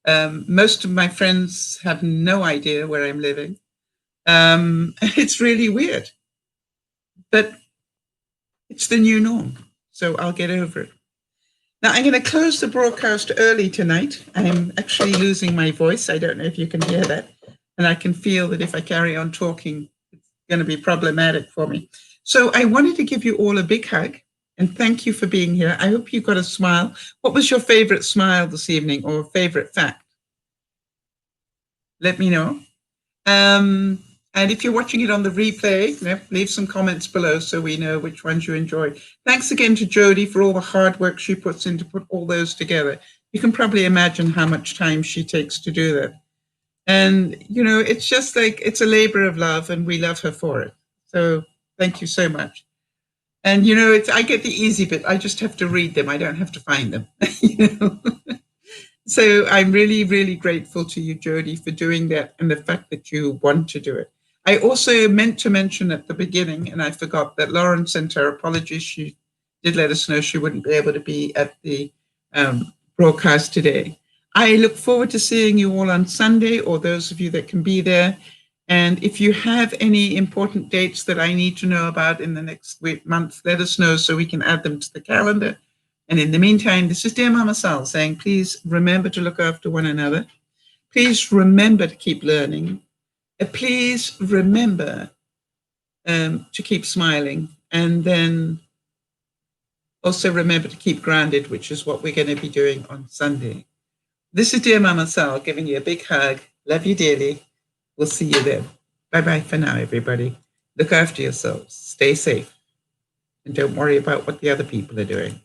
Most of my friends have no idea where I'm living. It's really weird. But it's the new norm. So I'll get over it. Now, I'm going to close the broadcast early tonight. I'm actually losing my voice. I don't know if you can hear that. And I can feel that if I carry on talking, it's going to be problematic for me. So I wanted to give you all a big hug and thank you for being here. I hope you got a smile. What was your favorite smile this evening or favorite fact? Let me know. And if you're watching it on the replay, leave some comments below so we know which ones you enjoyed. Thanks again to Jody for all the hard work she puts in to put all those together. You can probably imagine how much time she takes to do that. And, you know, it's just like, it's a labor of love and we love her for it. So thank you so much. And, you know, I get the easy bit. I just have to read them. I don't have to find them. You know? So I'm really, really grateful to you, Jody, for doing that and the fact that you want to do it. I also meant to mention at the beginning, and I forgot, that Lauren sent her apologies. She did let us know she wouldn't be able to be at the broadcast today. I look forward to seeing you all on Sunday, or those of you that can be there. And if you have any important dates that I need to know about in the next month, let us know so we can add them to the calendar. And in the meantime, this is Dear Mama Sal saying, please remember to look after one another. Please remember to keep learning. Please remember to keep smiling. And then also remember to keep grounded, which is what we're going to be doing on Sunday. This is Dear Mama Sal giving you a big hug. Love you dearly. We'll see you then. Bye-bye for now, everybody. Look after yourselves. Stay safe. And don't worry about what the other people are doing.